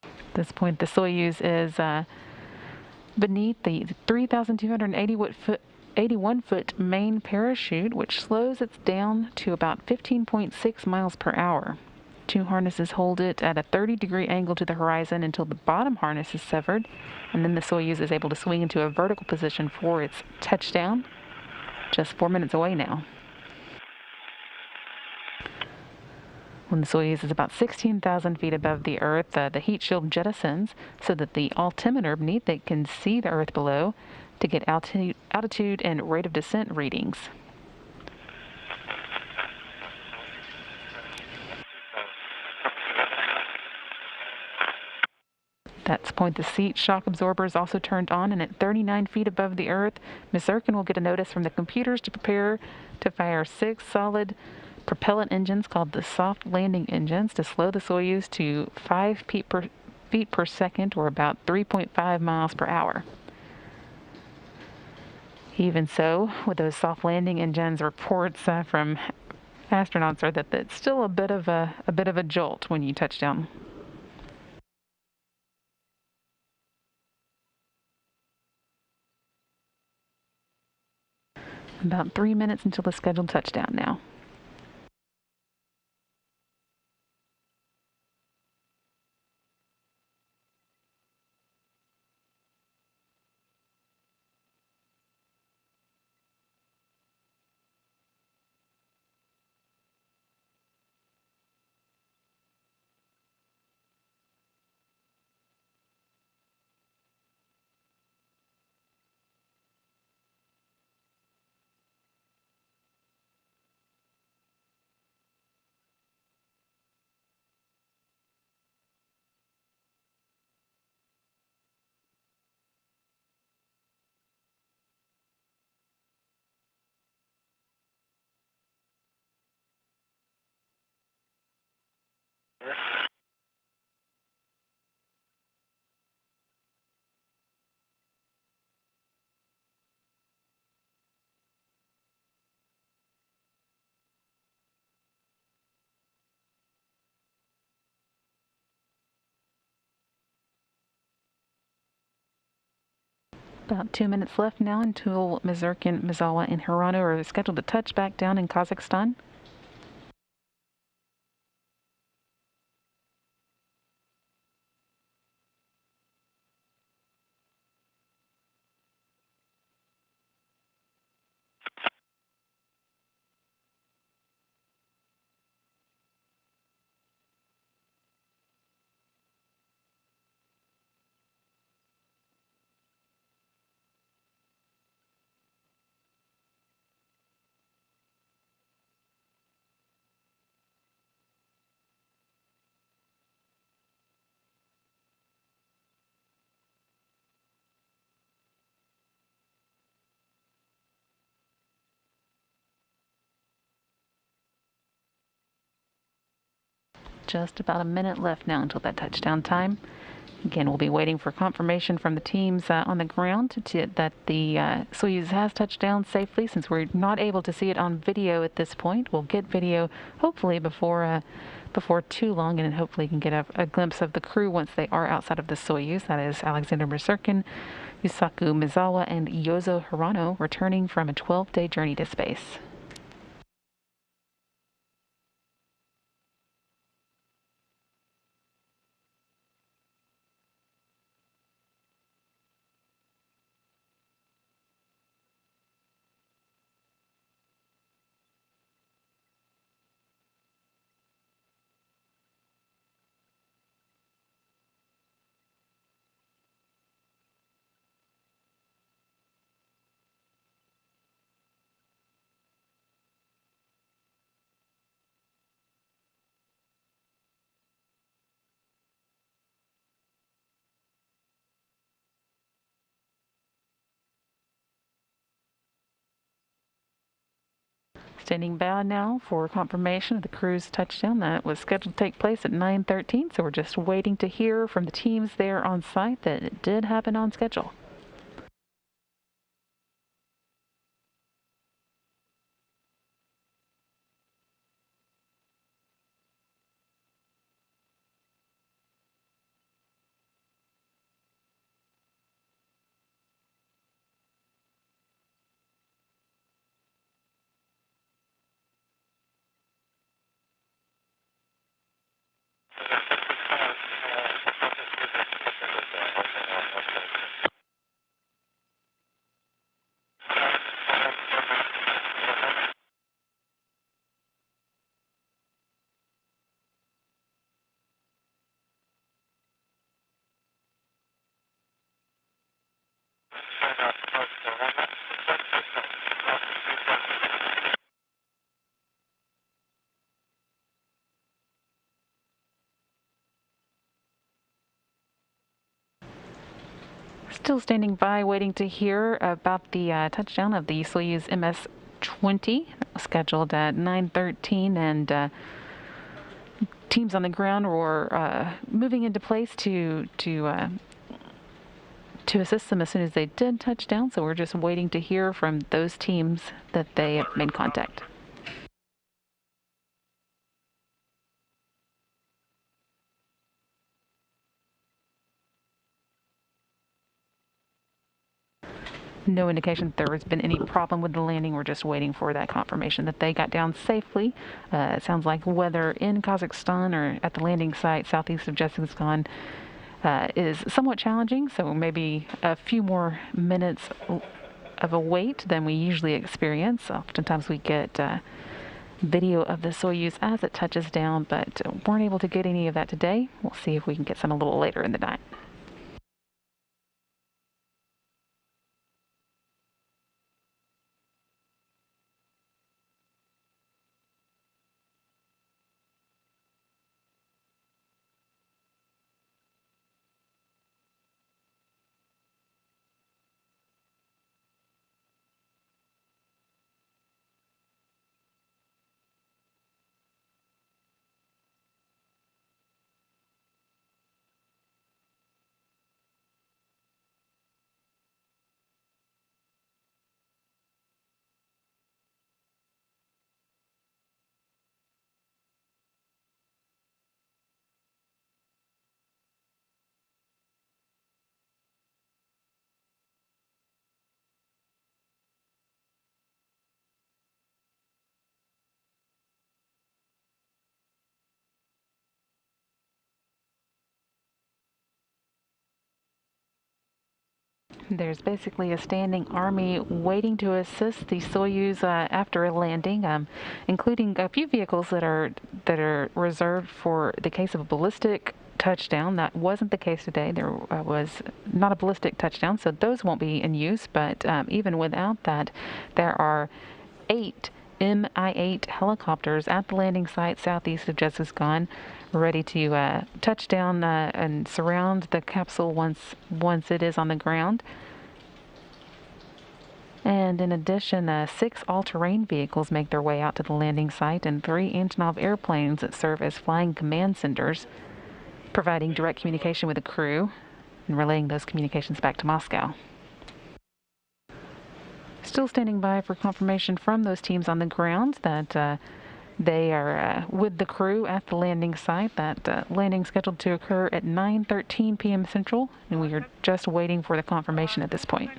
At this point, the Soyuz is beneath the 3,281-foot main parachute, which slows it down to about 15.6 miles per hour. Two harnesses hold it at a 30-degree angle to the horizon until the bottom harness is severed, and then the Soyuz is able to swing into a vertical position for its touchdown, just 4 minutes away now. When the Soyuz is about 16,000 feet above the Earth, the heat shield jettisons so that the altimeter beneath it can see the Earth below to get altitude and rate of descent readings. At that point, the seat shock absorber is also turned on, and at 39 feet above the Earth, Misurkin will get a notice from the computers to prepare to fire 6 solid propellant engines called the soft landing engines to slow the Soyuz to 5 feet per second, or about 3.5 miles per hour. Even so, with those soft landing engines, reports from astronauts are that it's still a bit of a jolt when you touch down. About 3 minutes until the scheduled touchdown now. About 2 minutes left now until Misurkin, Mizawa, and Hirano are scheduled to touch back down in Kazakhstan. Just about a minute left now until that touchdown time. Again, we'll be waiting for confirmation from the teams on the ground that the Soyuz has touched down safely. Since we're not able to see it on video at this point, we'll get video hopefully before too long, and hopefully can get a glimpse of the crew once they are outside of the Soyuz. That is Alexander Misurkin, Yusaku Mizawa, and Yozo Hirano returning from a 12-day journey to space. Standing by now for confirmation of the crew's touchdown. That was scheduled to take place at 9:13, so we're just waiting to hear from the teams there on site that it did happen on schedule. Still standing by, waiting to hear about the touchdown of the Soyuz MS-20, scheduled at 9:13, and teams on the ground were moving into place to assist them as soon as they did touch down. So we're just waiting to hear from those teams that they have made contact. No indication that there has been any problem with the landing. We're just waiting for that confirmation that they got down safely. It sounds like weather in Kazakhstan or at the landing site southeast of Kazakhstan is somewhat challenging, so maybe a few more minutes of a wait than we usually experience. Oftentimes we get video of the Soyuz as it touches down, but weren't able to get any of that today. We'll see if we can get some a little later in the night. There's basically a standing army waiting to assist the Soyuz after a landing, including a few vehicles that are reserved for the case of a ballistic touchdown. That wasn't the case today. There was not a ballistic touchdown, so those won't be in use. But even without that, there are 8 Mi-8 helicopters at the landing site southeast of Kazakhstan, ready to touch down and surround the capsule once it is on the ground. And in addition, 6 all-terrain vehicles make their way out to the landing site, and 3 Antonov airplanes that serve as flying command centers, providing direct communication with the crew and relaying those communications back to Moscow. Still standing by for confirmation from those teams on the ground that they are with the crew at the landing site. That landing scheduled to occur at 9:13 p.m. Central, and we are just waiting for the confirmation at this point.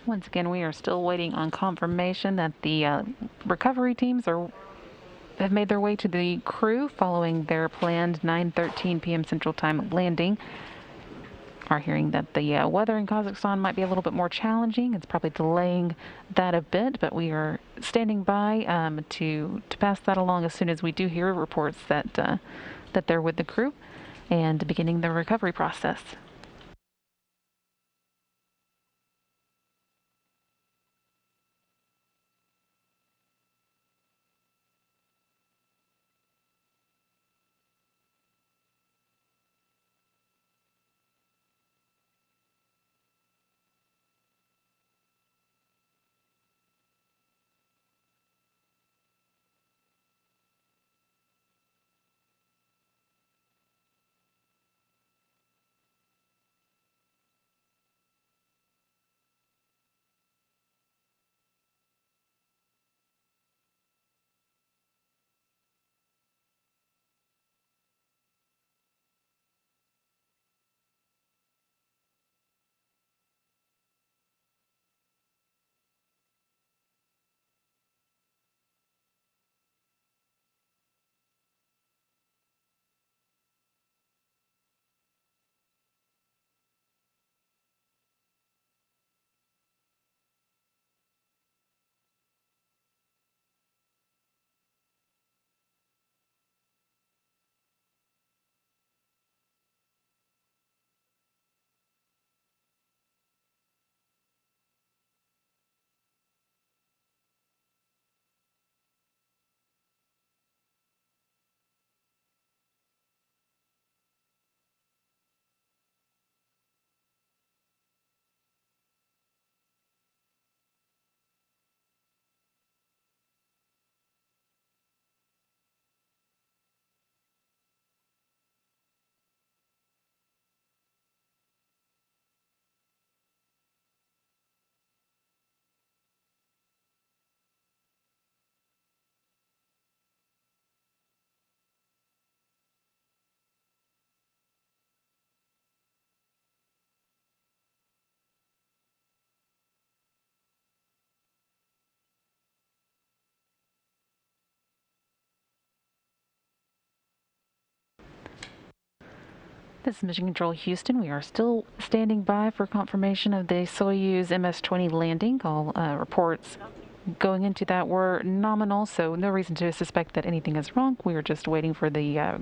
Once again, we are still waiting on confirmation that the recovery teams have made their way to the crew following their planned 9:13 p.m. Central Time landing. Are hearing that the weather in Kazakhstan might be a little bit more challenging. It's probably delaying that a bit, but we are standing by to pass that along as soon as we do hear reports that they're with the crew and beginning the recovery process. This is Mission Control Houston. We are still standing by for confirmation of the Soyuz MS-20 landing. All reports going into that were nominal, so no reason to suspect that anything is wrong. We are just waiting for the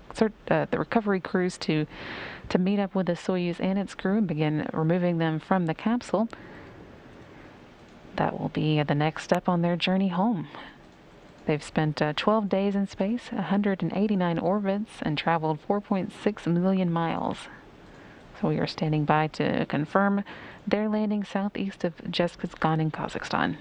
recovery crews to meet up with the Soyuz and its crew and begin removing them from the capsule. That will be the next step on their journey home. They've spent 12 days in space, 189 orbits, and traveled 4.6 million miles. So we are standing by to confirm their landing southeast of Zhezkazgan in Kazakhstan.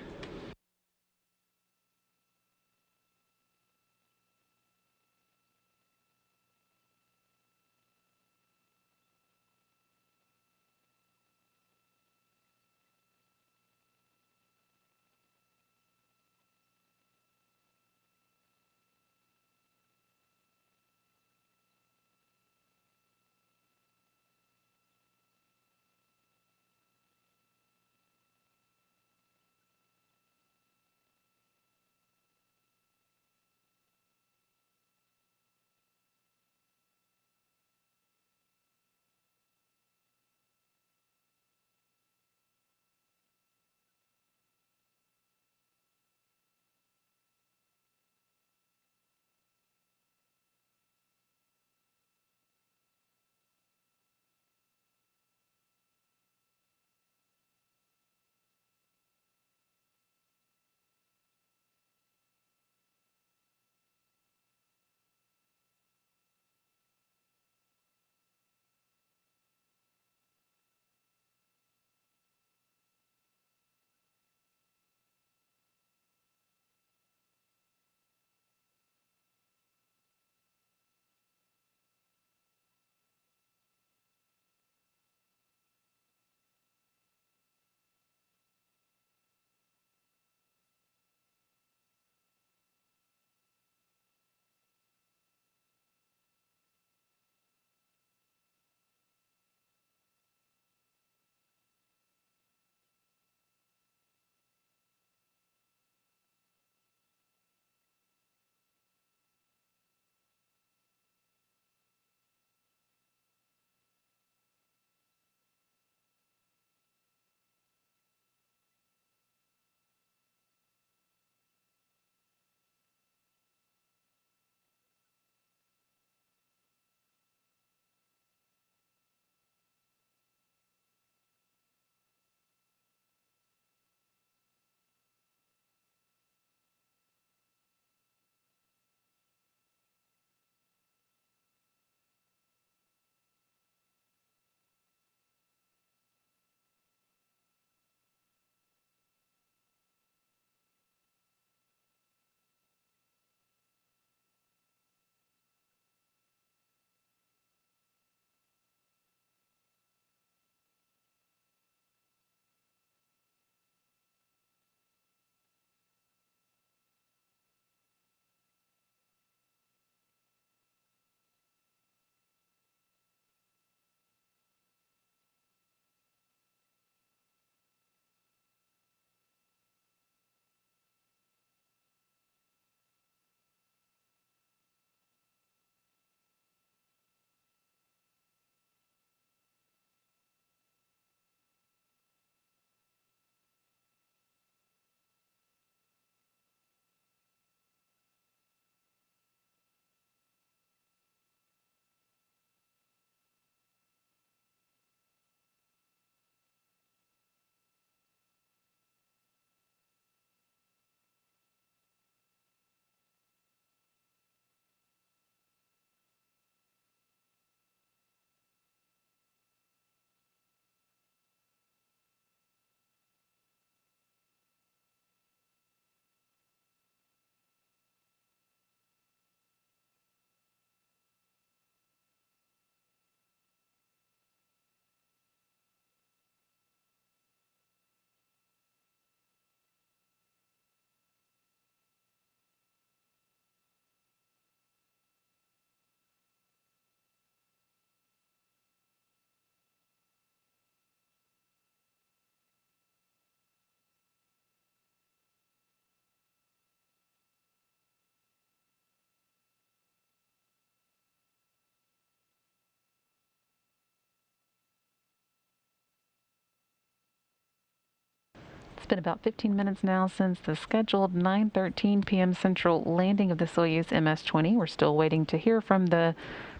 It's been about 15 minutes now since the scheduled 9:13 p.m. Central landing of the Soyuz MS-20. We're still waiting to hear from the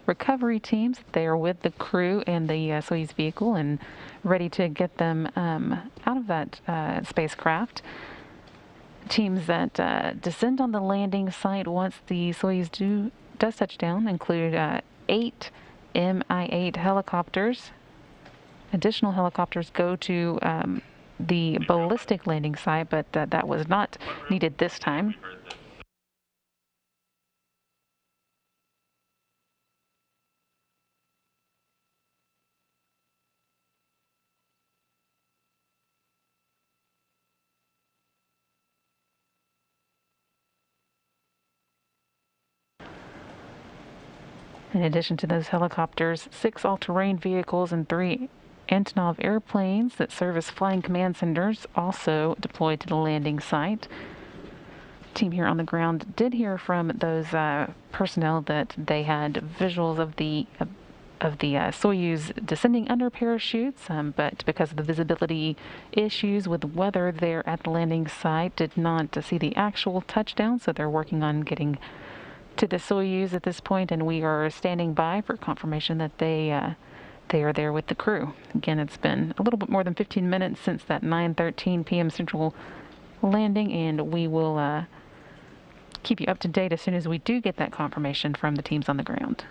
recovery teams. They are with the crew and the Soyuz vehicle and ready to get them out of that spacecraft. Teams that descend on the landing site once the Soyuz does touch down include 8 Mi-8 helicopters. Additional helicopters go to the ballistic landing site, but that was not needed this time. In addition to those helicopters, 6 all-terrain vehicles and 3 Antonov airplanes that serve as flying command centers also deployed to the landing site. Team here on the ground did hear from those personnel that they had visuals of the Soyuz descending under parachutes, but because of the visibility issues with weather there at the landing site, did not see the actual touchdown, so they're working on getting to the Soyuz at this point, and we are standing by for confirmation that they are there with the crew. Again, it's been a little bit more than 15 minutes since that 9:13 p.m. Central landing, and we will keep you up to date as soon as we do get that confirmation from the teams on the ground.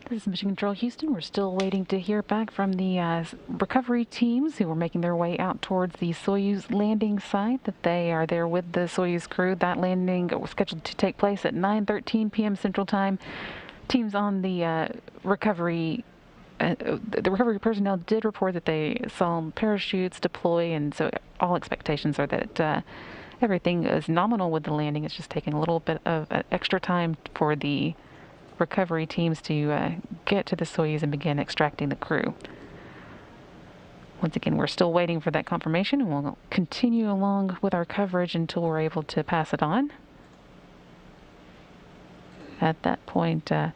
This is Mission Control Houston. We're still waiting to hear back from the recovery teams who are making their way out towards the Soyuz landing site, that they are there with the Soyuz crew. That landing was scheduled to take place at 9:13 p.m. Central Time. Teams on the recovery personnel did report that they saw parachutes deploy, and so all expectations are that everything is nominal with the landing. It's just taking a little bit of extra time for the recovery teams to get to the Soyuz and begin extracting the crew. Once again, we're still waiting for that confirmation, and we'll continue along with our coverage until we're able to pass it on. At that point, we'll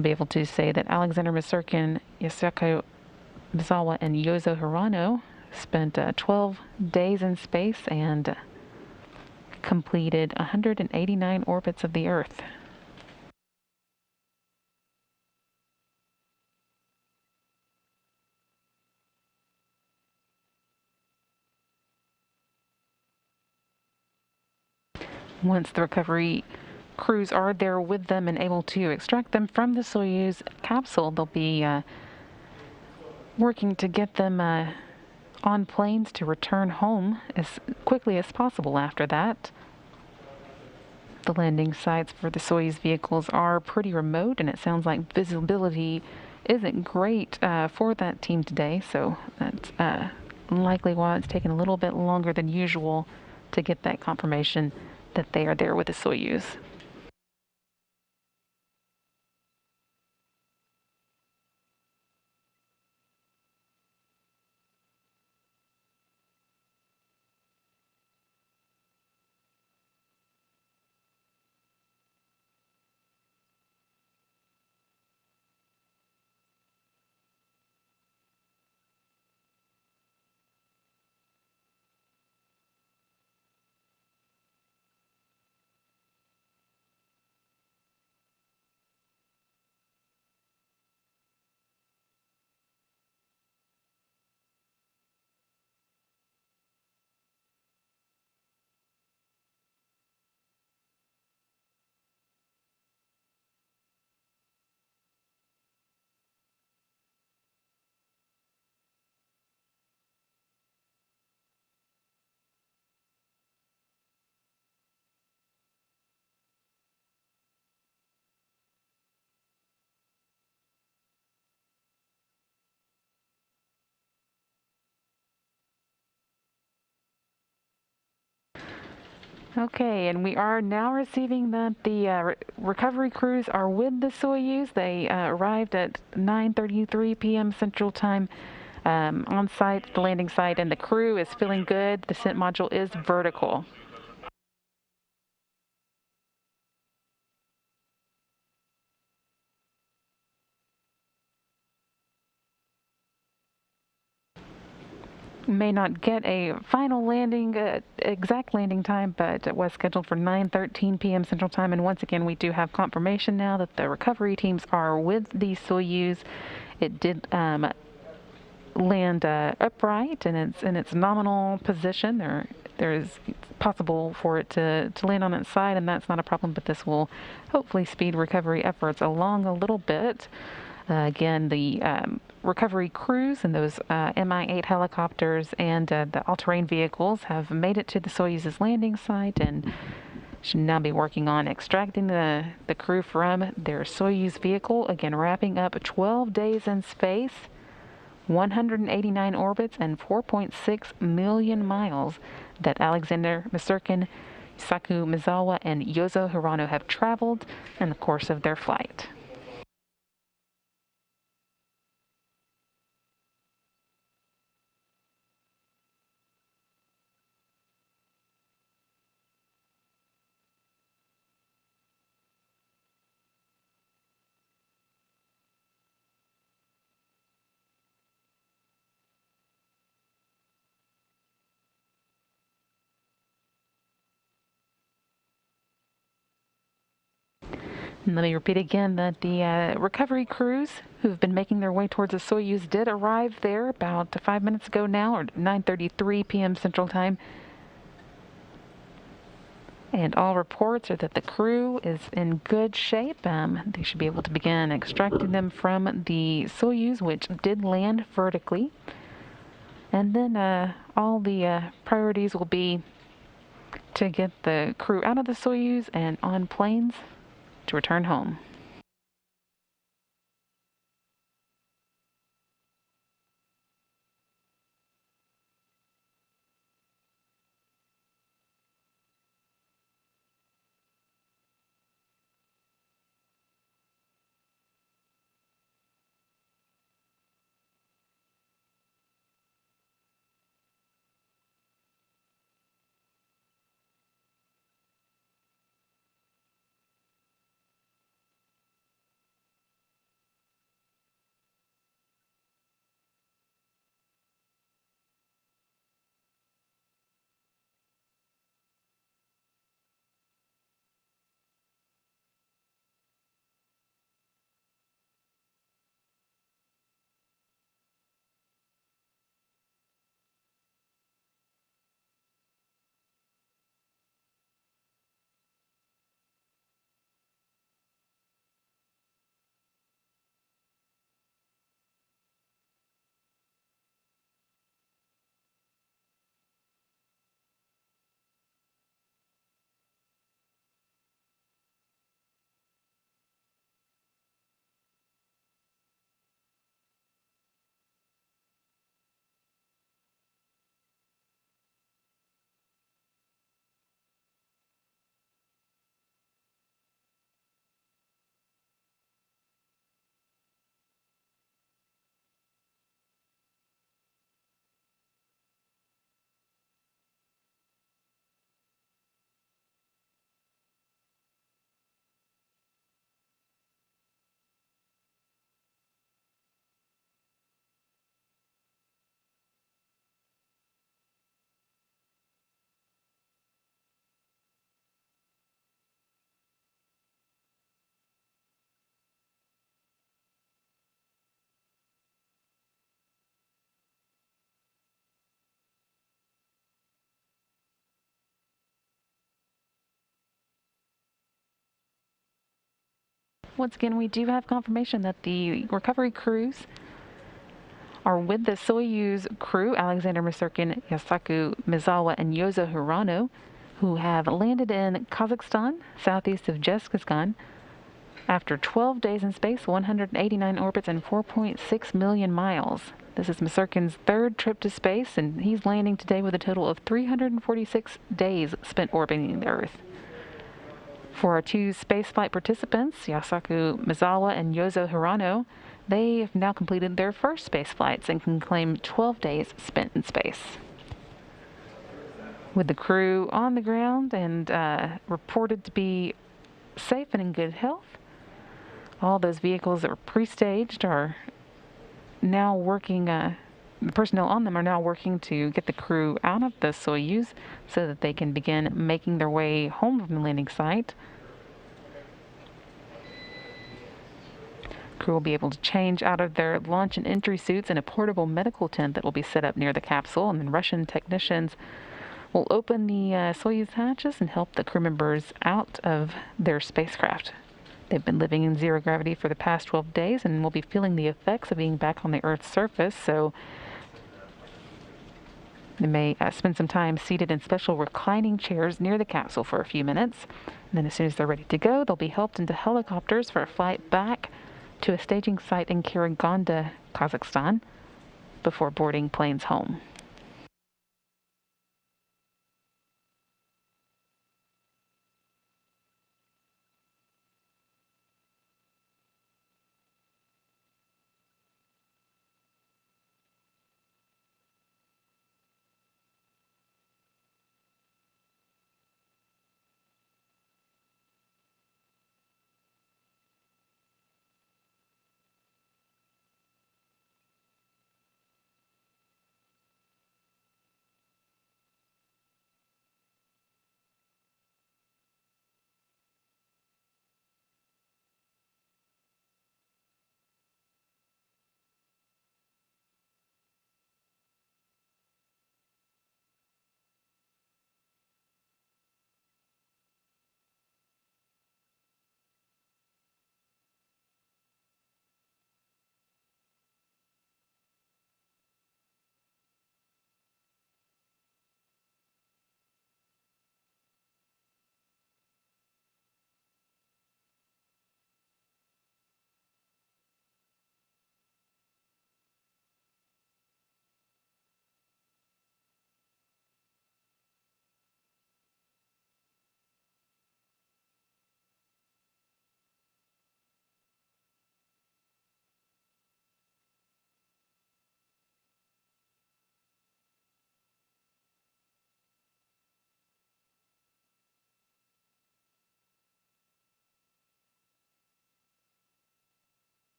be able to say that Alexander Misurkin, Yasuko Mizawa, and Yozo Hirano spent 12 days in space and completed 189 orbits of the Earth. Once the recovery crews are there with them and able to extract them from the Soyuz capsule, they'll be working to get them on planes to return home as quickly as possible after that. The landing sites for the Soyuz vehicles are pretty remote, and it sounds like visibility isn't great for that team today, so that's likely why it's taken a little bit longer than usual to get that confirmation that they are there with the Soyuz. Okay, and we are now receiving that the recovery crews are with the Soyuz. They arrived at 9:33 p.m. Central Time on site, the landing site, and the crew is feeling good. The descent module is vertical. May not get a final landing, exact landing time, but it was scheduled for 9:13 p.m. Central Time. And once again, we do have confirmation now that the recovery teams are with the Soyuz. It did land upright in its nominal position. There is possible for it to land on its side, and that's not a problem. But this will hopefully speed recovery efforts along a little bit. Again, the recovery crews and those Mi-8 helicopters and the all-terrain vehicles have made it to the Soyuz's landing site and should now be working on extracting the crew from their Soyuz vehicle. Again, wrapping up 12 days in space, 189 orbits, and 4.6 million miles that Alexander Misurkin, Saku Mizawa, and Yozo Hirano have traveled in the course of their flight. And let me repeat again that the recovery crews who've been making their way towards the Soyuz did arrive there about 5 minutes ago now, or 9:33 p.m. Central Time. And all reports are that the crew is in good shape. They should be able to begin extracting them from the Soyuz, which did land vertically. And then all the priorities will be to get the crew out of the Soyuz and on planes to return home. Once again, we do have confirmation that the recovery crews are with the Soyuz crew, Alexander Masurkin, Yasaku Mizawa, and Yozo Hirano, who have landed in Kazakhstan, southeast of Jezkazgan, after 12 days in space, 189 orbits, and 4.6 million miles. This is Masurkin's third trip to space, and he's landing today with a total of 346 days spent orbiting the Earth. For our two spaceflight participants, Yasaku Mizawa and Yozo Hirano, they have now completed their first space flights and can claim 12 days spent in space. With the crew on the ground and reported to be safe and in good health, all those vehicles that were pre-staged are now working, the personnel on them are now working to get the crew out of the Soyuz so that they can begin making their way home from the landing site. Crew will be able to change out of their launch and entry suits in a portable medical tent that will be set up near the capsule, and then Russian technicians will open the Soyuz hatches and help the crew members out of their spacecraft. They've been living in zero gravity for the past 12 days and will be feeling the effects of being back on the Earth's surface, so they may spend some time seated in special reclining chairs near the capsule for a few minutes. And then as soon as they're ready to go, they'll be helped into helicopters for a flight back to a staging site in Karaganda, Kazakhstan, before boarding planes home.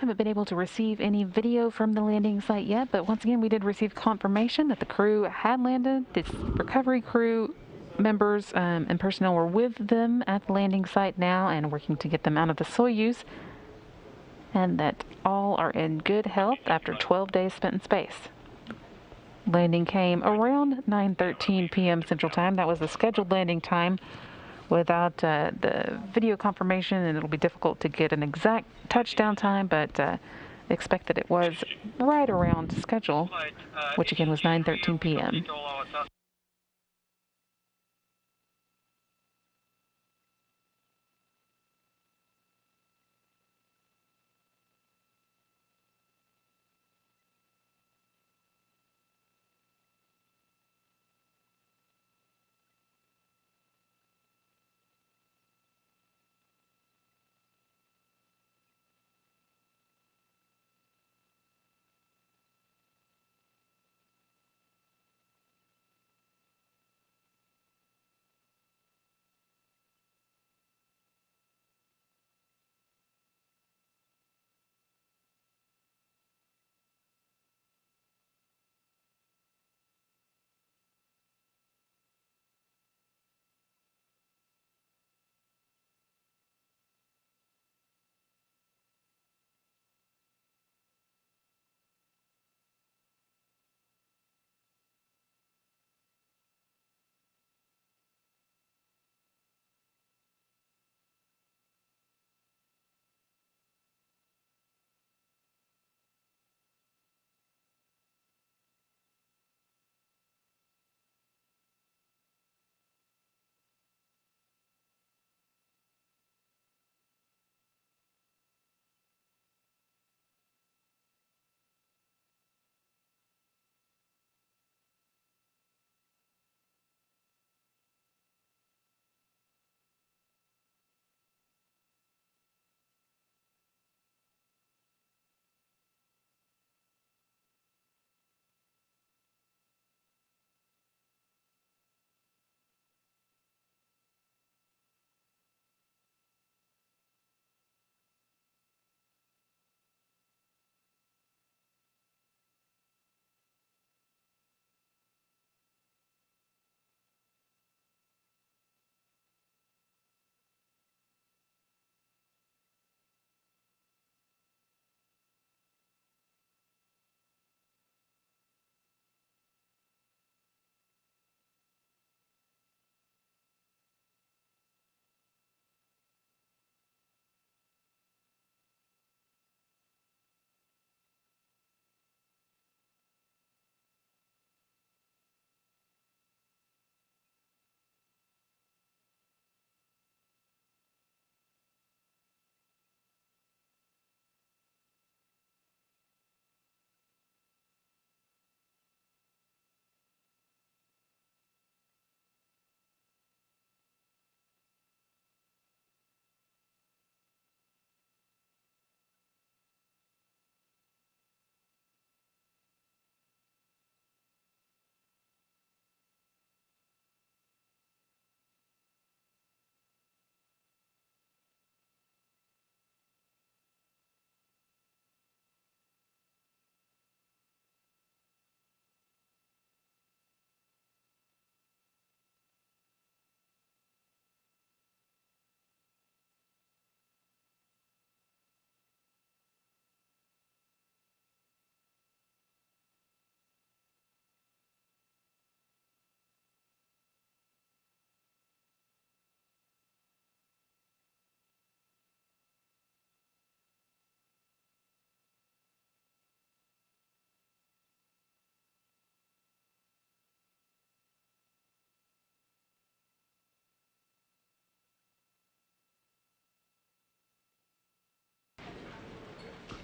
haven't been able to receive any video from the landing site yet, but once again, we did receive confirmation that the crew had landed. The recovery crew members and personnel were with them at the landing site now and working to get them out of the Soyuz, and that all are in good health after 12 days spent in space. Landing came around 9:13 p.m. Central Time. That was the scheduled landing time. Without the video confirmation, and it'll be difficult to get an exact touchdown time, but expect that it was right around schedule, which again was 9:13 p.m.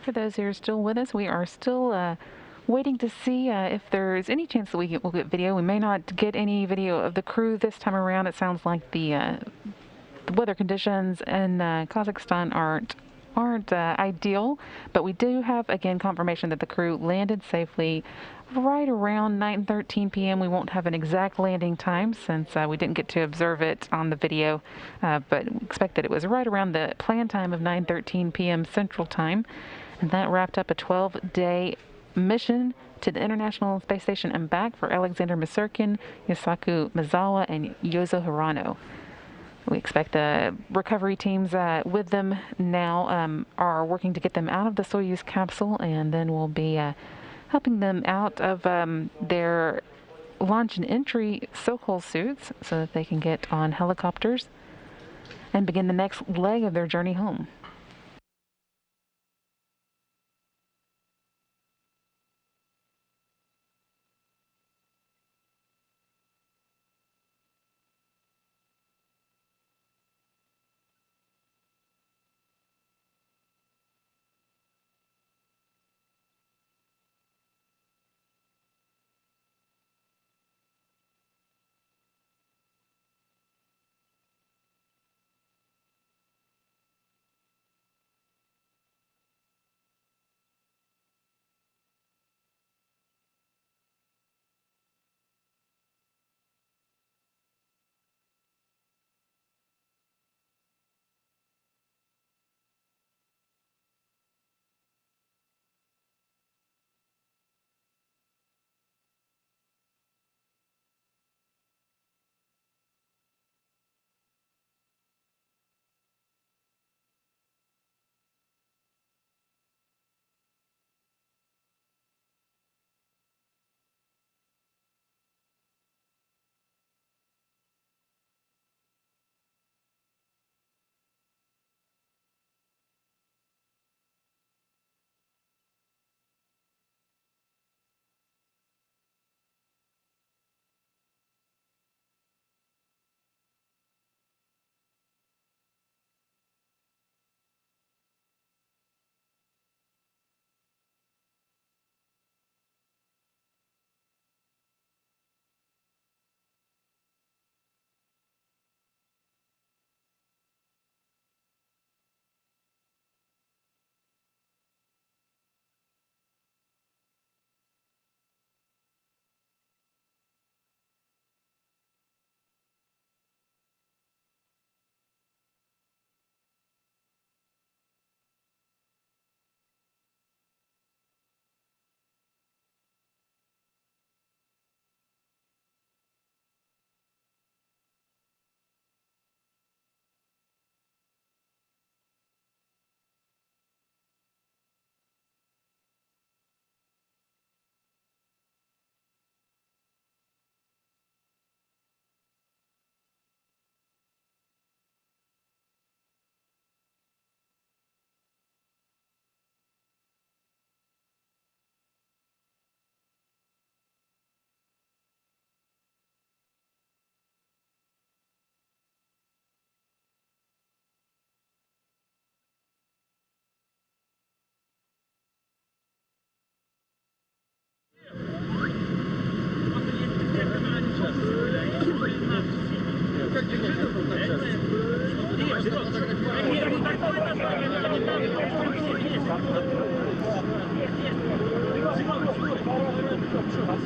For those who are still with us, we are still waiting to see if there's any chance that we'll get video. We may not get any video of the crew this time around. It sounds like the weather conditions in Kazakhstan aren't ideal, but we do have, again, confirmation that the crew landed safely right around 9:13 p.m. We won't have an exact landing time since we didn't get to observe it on the video, but we expect that it was right around the planned time of 9:13 p.m. Central Time. And that wrapped up a 12-day mission to the International Space Station and back for Alexander Masurkin, Yosaku Mizawa, and Yozo Hirano. We expect the recovery teams with them now are working to get them out of the Soyuz capsule, and then we'll be helping them out of their launch and entry Sokol suits so that they can get on helicopters and begin the next leg of their journey home.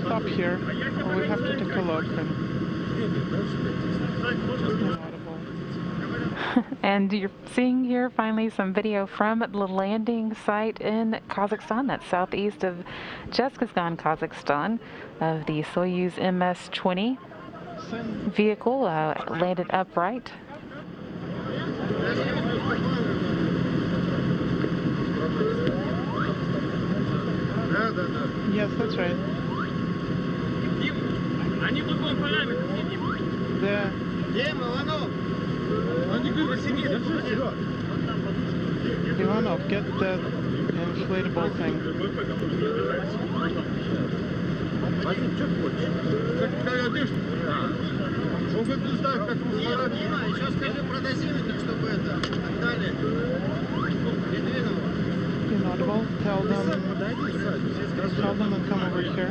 Stop here, or we have to take a look. And you're seeing here finally some video from the landing site in Kazakhstan, that's southeast of Jeskistan, Kazakhstan, of the Soyuz MS-20 vehicle landed upright. Yes, that's right. Ivanov, get that inflatable thing. Inaudible, tell them to come over here.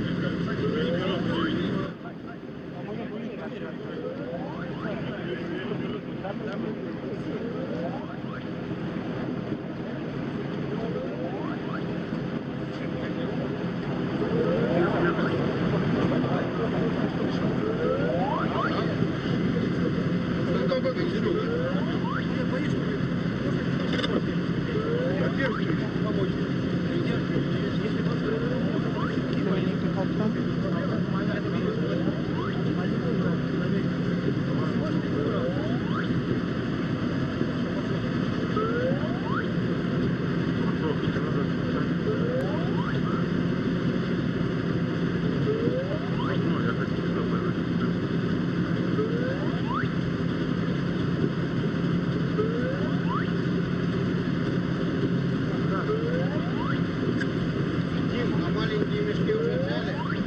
Do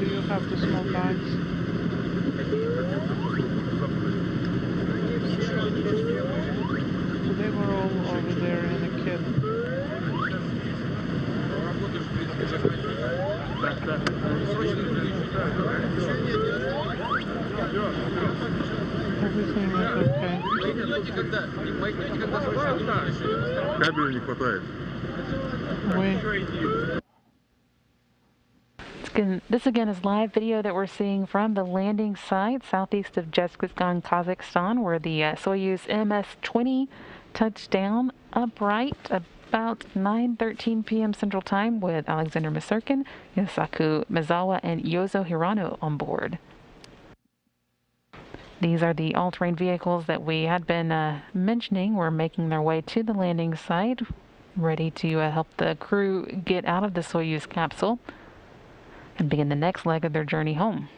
you have the small bags? So they were all over there in a kit. Everything is okay. Кабеля не хватает. This again is live video that we're seeing from the landing site southeast of Jezkazgan, Kazakhstan, where the Soyuz MS-20 touched down upright about 9:13 p.m. Central Time with Alexander Misurkin, Yosaku Mizawa, and Yozo Hirano on board. These are the all-terrain vehicles that we had been mentioning were making their way to the landing site, ready to help the crew get out of the Soyuz capsule and begin the next leg of their journey home.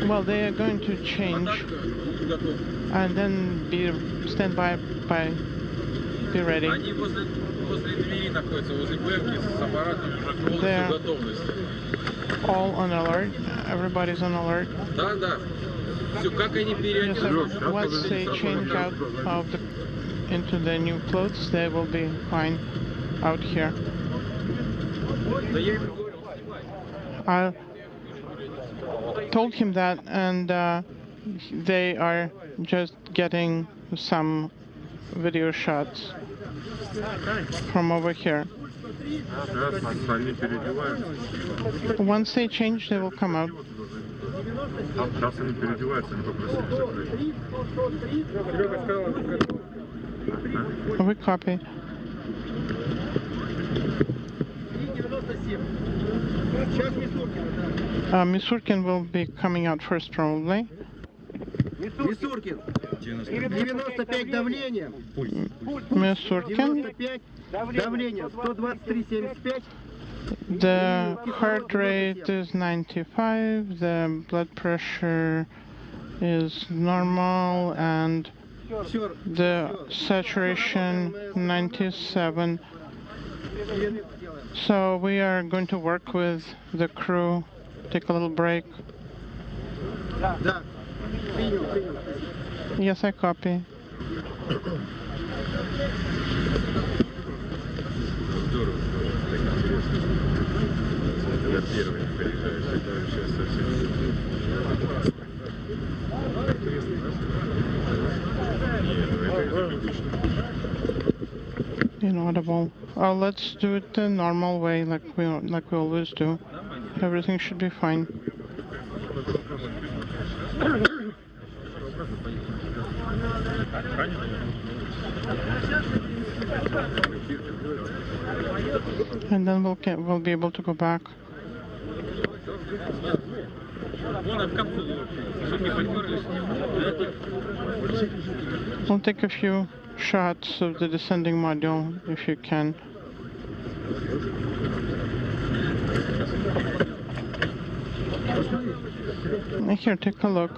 Well, they are going to change and then stand by, be ready. They're all on alert. Everybody's on alert. Yes, sir. Once they change out of into their new clothes, they will be fine out here. I told him that, and they are just getting some video shots from over here. Once they change, they will come out. We copy. Misurkin will be coming out first, probably. Misurkin, 95 давление. Misurkin. Давление 123,75. The heart rate is 95, the blood pressure is normal, and the saturation 97. So we are going to work with the crew, take a little break. Yes, I copy. Inaudible. Oh, let's do it the normal way, like we always do. Everything should be fine. And then we'll be able to go back. We'll take a few shots of the descending module, if you can. Here, take a look.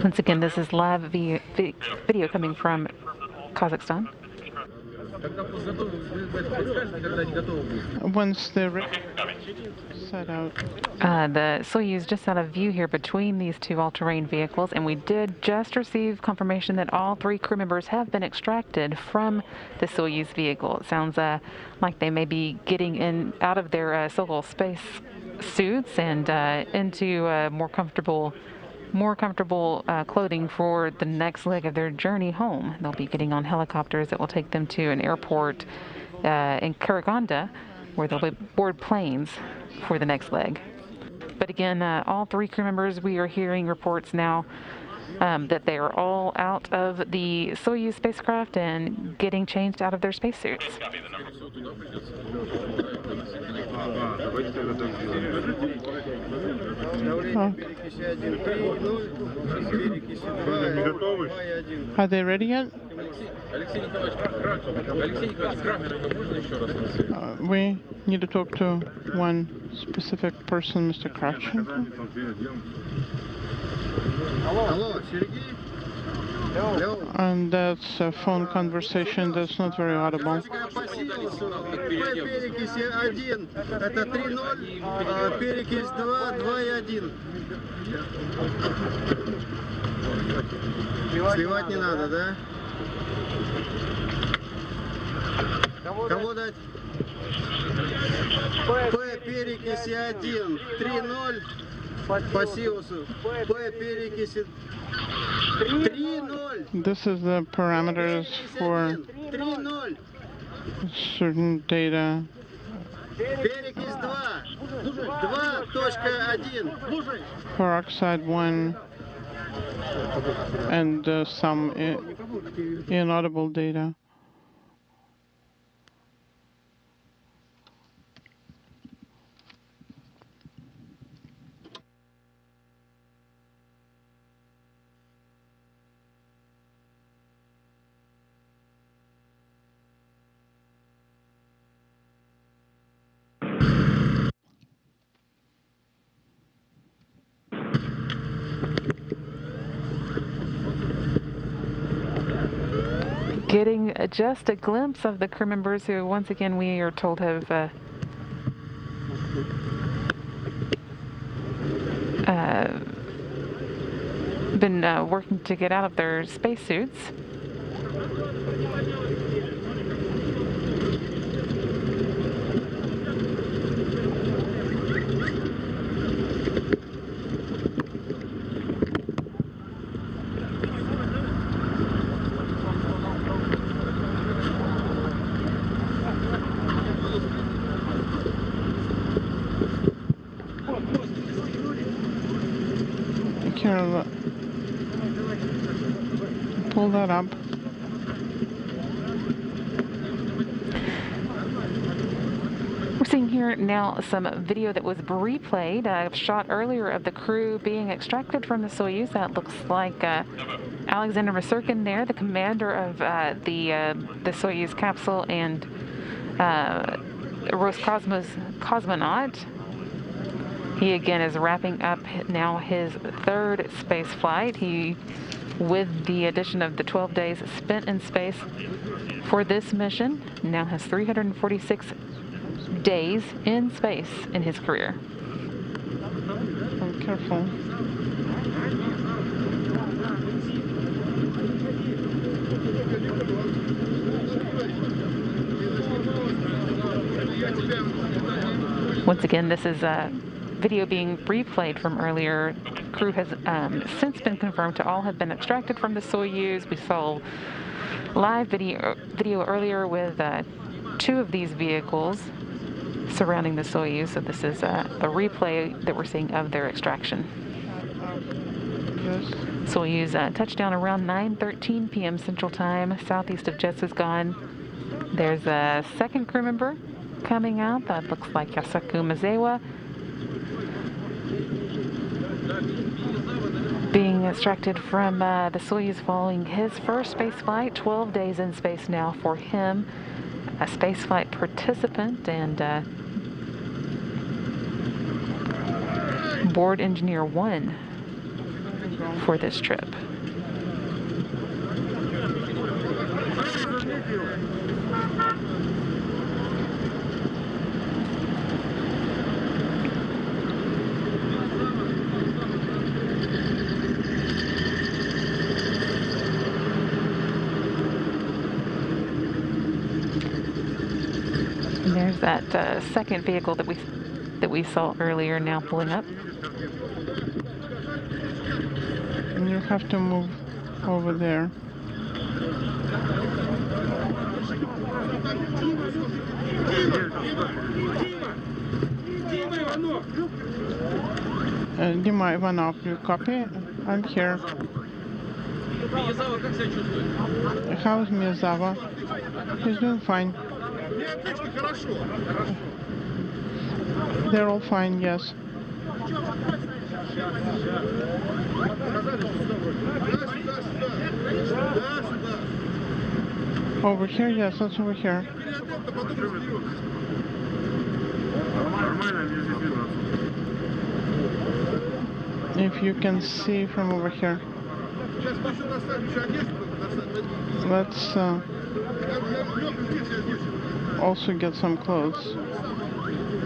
Once again, this is live video coming from Kazakhstan. Once they're set out. The Soyuz just out of view here between these two all-terrain vehicles, and we did just receive confirmation that all 3 crew members have been extracted from the Soyuz vehicle. It sounds like they may be getting out of their Soyuz space suits and into more comfortable clothing for the next leg of their journey home. They'll be getting on helicopters that will take them to an airport in Karaganda, where they'll board planes for the next leg. But again, all 3 crew members, we are hearing reports now that they are all out of the Soyuz spacecraft and getting changed out of their spacesuits. Are they ready yet? We need to talk to one specific person, Mr. Kravchenko. Hello, Sergey? And that's a phone conversation that's not very audible. Это 3-0, перекись 2, 2-1. Сливать не надо, да? Кого дать? П перекиси 1, 3-0 по Сиусу. П перекиси 3-0. This is the parameters for certain data. Перекись 2.1. Peroxide 1 and some inaudible data. Getting just a glimpse of the crew members who, once again, we are told have been working to get out of their spacesuits. Here, pull that up. We're seeing here now some video that was replayed, shot earlier of the crew being extracted from the Soyuz. That looks like Alexander Masurkin there, the commander of the Soyuz capsule, and Roscosmos cosmonaut. He again is wrapping up now his 3rd space flight. He, with the addition of the 12 days spent in space for this mission, now has 346 days in space in his career. Oh, careful. Once again, this is video being replayed from earlier. Crew has since been confirmed to all have been extracted from the Soyuz. We saw live video earlier with 2 of these vehicles surrounding the Soyuz. So this is a replay that we're seeing of their extraction. Soyuz touched down around 9:13 p.m. Central Time, southeast of Jetsuzgan. There's a 2nd crew member coming out. That looks like Yasaku Mazewa, being extracted from the Soyuz following his 1st space flight. 12 days in space now for him, a spaceflight participant, and board engineer 1 for this trip. And there's that second vehicle that we saw earlier now pulling up. And you have to move over there. Dima Ivanov, you copy? I'm here. How's Miyazawa? He's doing fine. They're all fine, yes. Over here? Yes, that's over here. If you can see from over here. Let's also get some clothes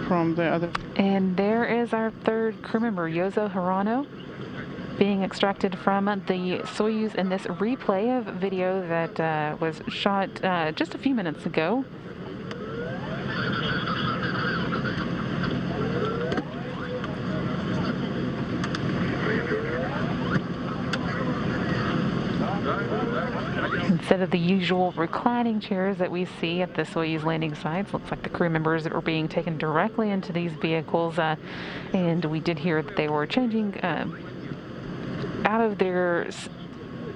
from the other. And there is our third crew member, Yozo Hirano, being extracted from the Soyuz in this replay of video that was shot just a few minutes ago. Instead of the usual reclining chairs that we see at the Soyuz landing sites, looks like the crew members are being taken directly into these vehicles, and we did hear that they were changing out of their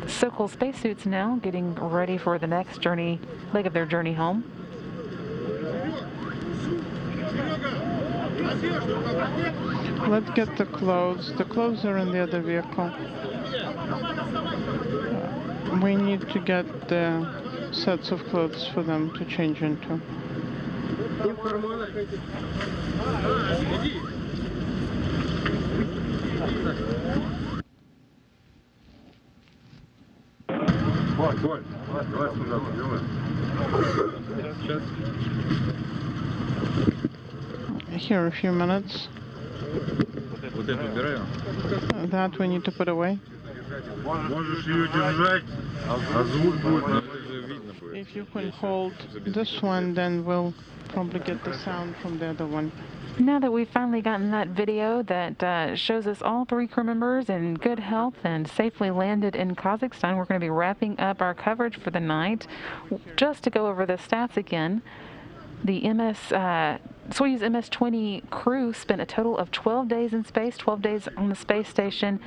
so-called spacesuits now, getting ready for the next leg of their journey home. Let's get the clothes. The clothes are in the other vehicle. We need to get the sets of clothes for them to change into. Here, a few minutes. That we need to put away. If you can hold this one, then we'll probably get the sound from the other one. Now that we've finally gotten that video that shows us all three crew members in good health and safely landed in Kazakhstan, we're going to be wrapping up our coverage for the night. Just to go over the stats again, the Soyuz MS-20 crew spent a total of 12 days in space, 12 days on the space station,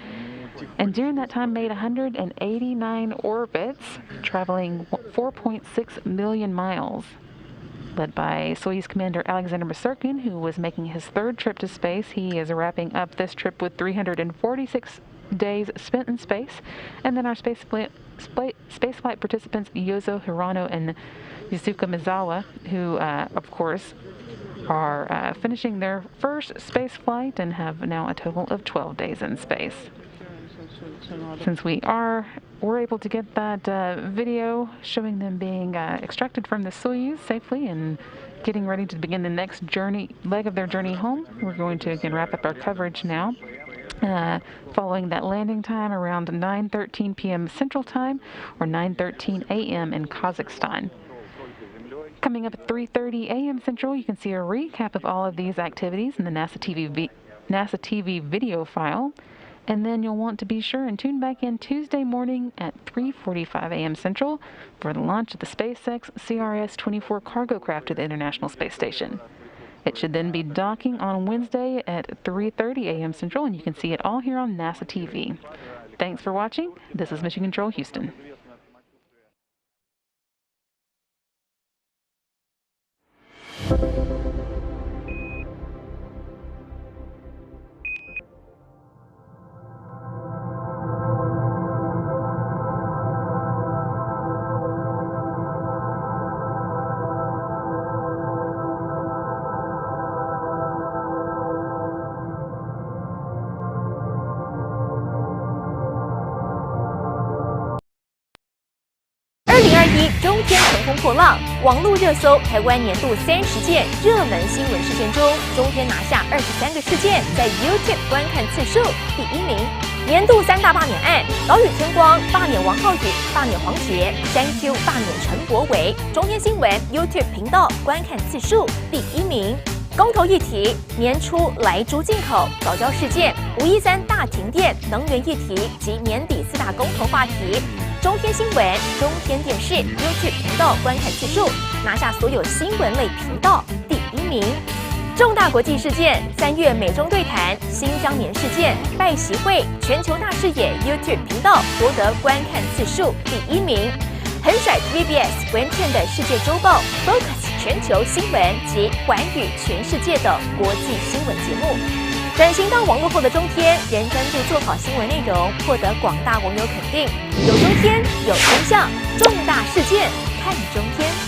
and during that time made 189 orbits, traveling 4.6 million miles. Led by Soyuz Commander Alexander Masurkin, who was making his third trip to space. He is wrapping up this trip with 346 days spent in space. And then our spaceflight participants Yozo Hirano and Yusuke Mizawa, who, of course, are finishing their first space flight and have now a total of 12 days in space. Since we're able to get that video showing them being extracted from the Soyuz safely and getting ready to begin the next leg of their journey home, we're going to again wrap up our coverage now. Following that landing time around 9:13 p.m. Central Time or 9:13 a.m. in Kazakhstan. Coming up at 3:30 a.m. Central, you can see a recap of all of these activities in the NASA TV video file. And then you'll want to be sure and tune back in Tuesday morning at 3:45 a.m. Central for the launch of the SpaceX CRS-24 cargo craft to the International Space Station. It should then be docking on Wednesday at 3:30 a.m. Central, and you can see it all here on NASA TV. Thanks for watching. This is Mission Control Houston. 天乘风破浪，网络热搜台湾年度30件热门新闻事件中，中天拿下23个事件，在 YouTube 观看次数第1名。年度3大罢免案：岛屿天光罢免王浩宇、罢免黄杰；山 Q 罢免陈柏惟。中天新闻 YouTube 频道观看次数第1名。公投议题：年初莱猪进口、藻礁事件、513大停电、能源议题及年底4大公投话题。中天新闻、中天电视 YouTube 频道观看次数拿下所有新闻类频道第1名。重大国际事件：3月美中对谈、新疆棉事件、拜习会、全球大视野 YouTube 频道夺得观看次数第1名。横甩 TVBS 文茜的世界周报 Focus 全球新闻及寰宇全世界的国际新闻节目。转型到网络后的中天，仍专注做好新闻内容，获得广大网友肯定。有中天，有真相，重大事件看中天。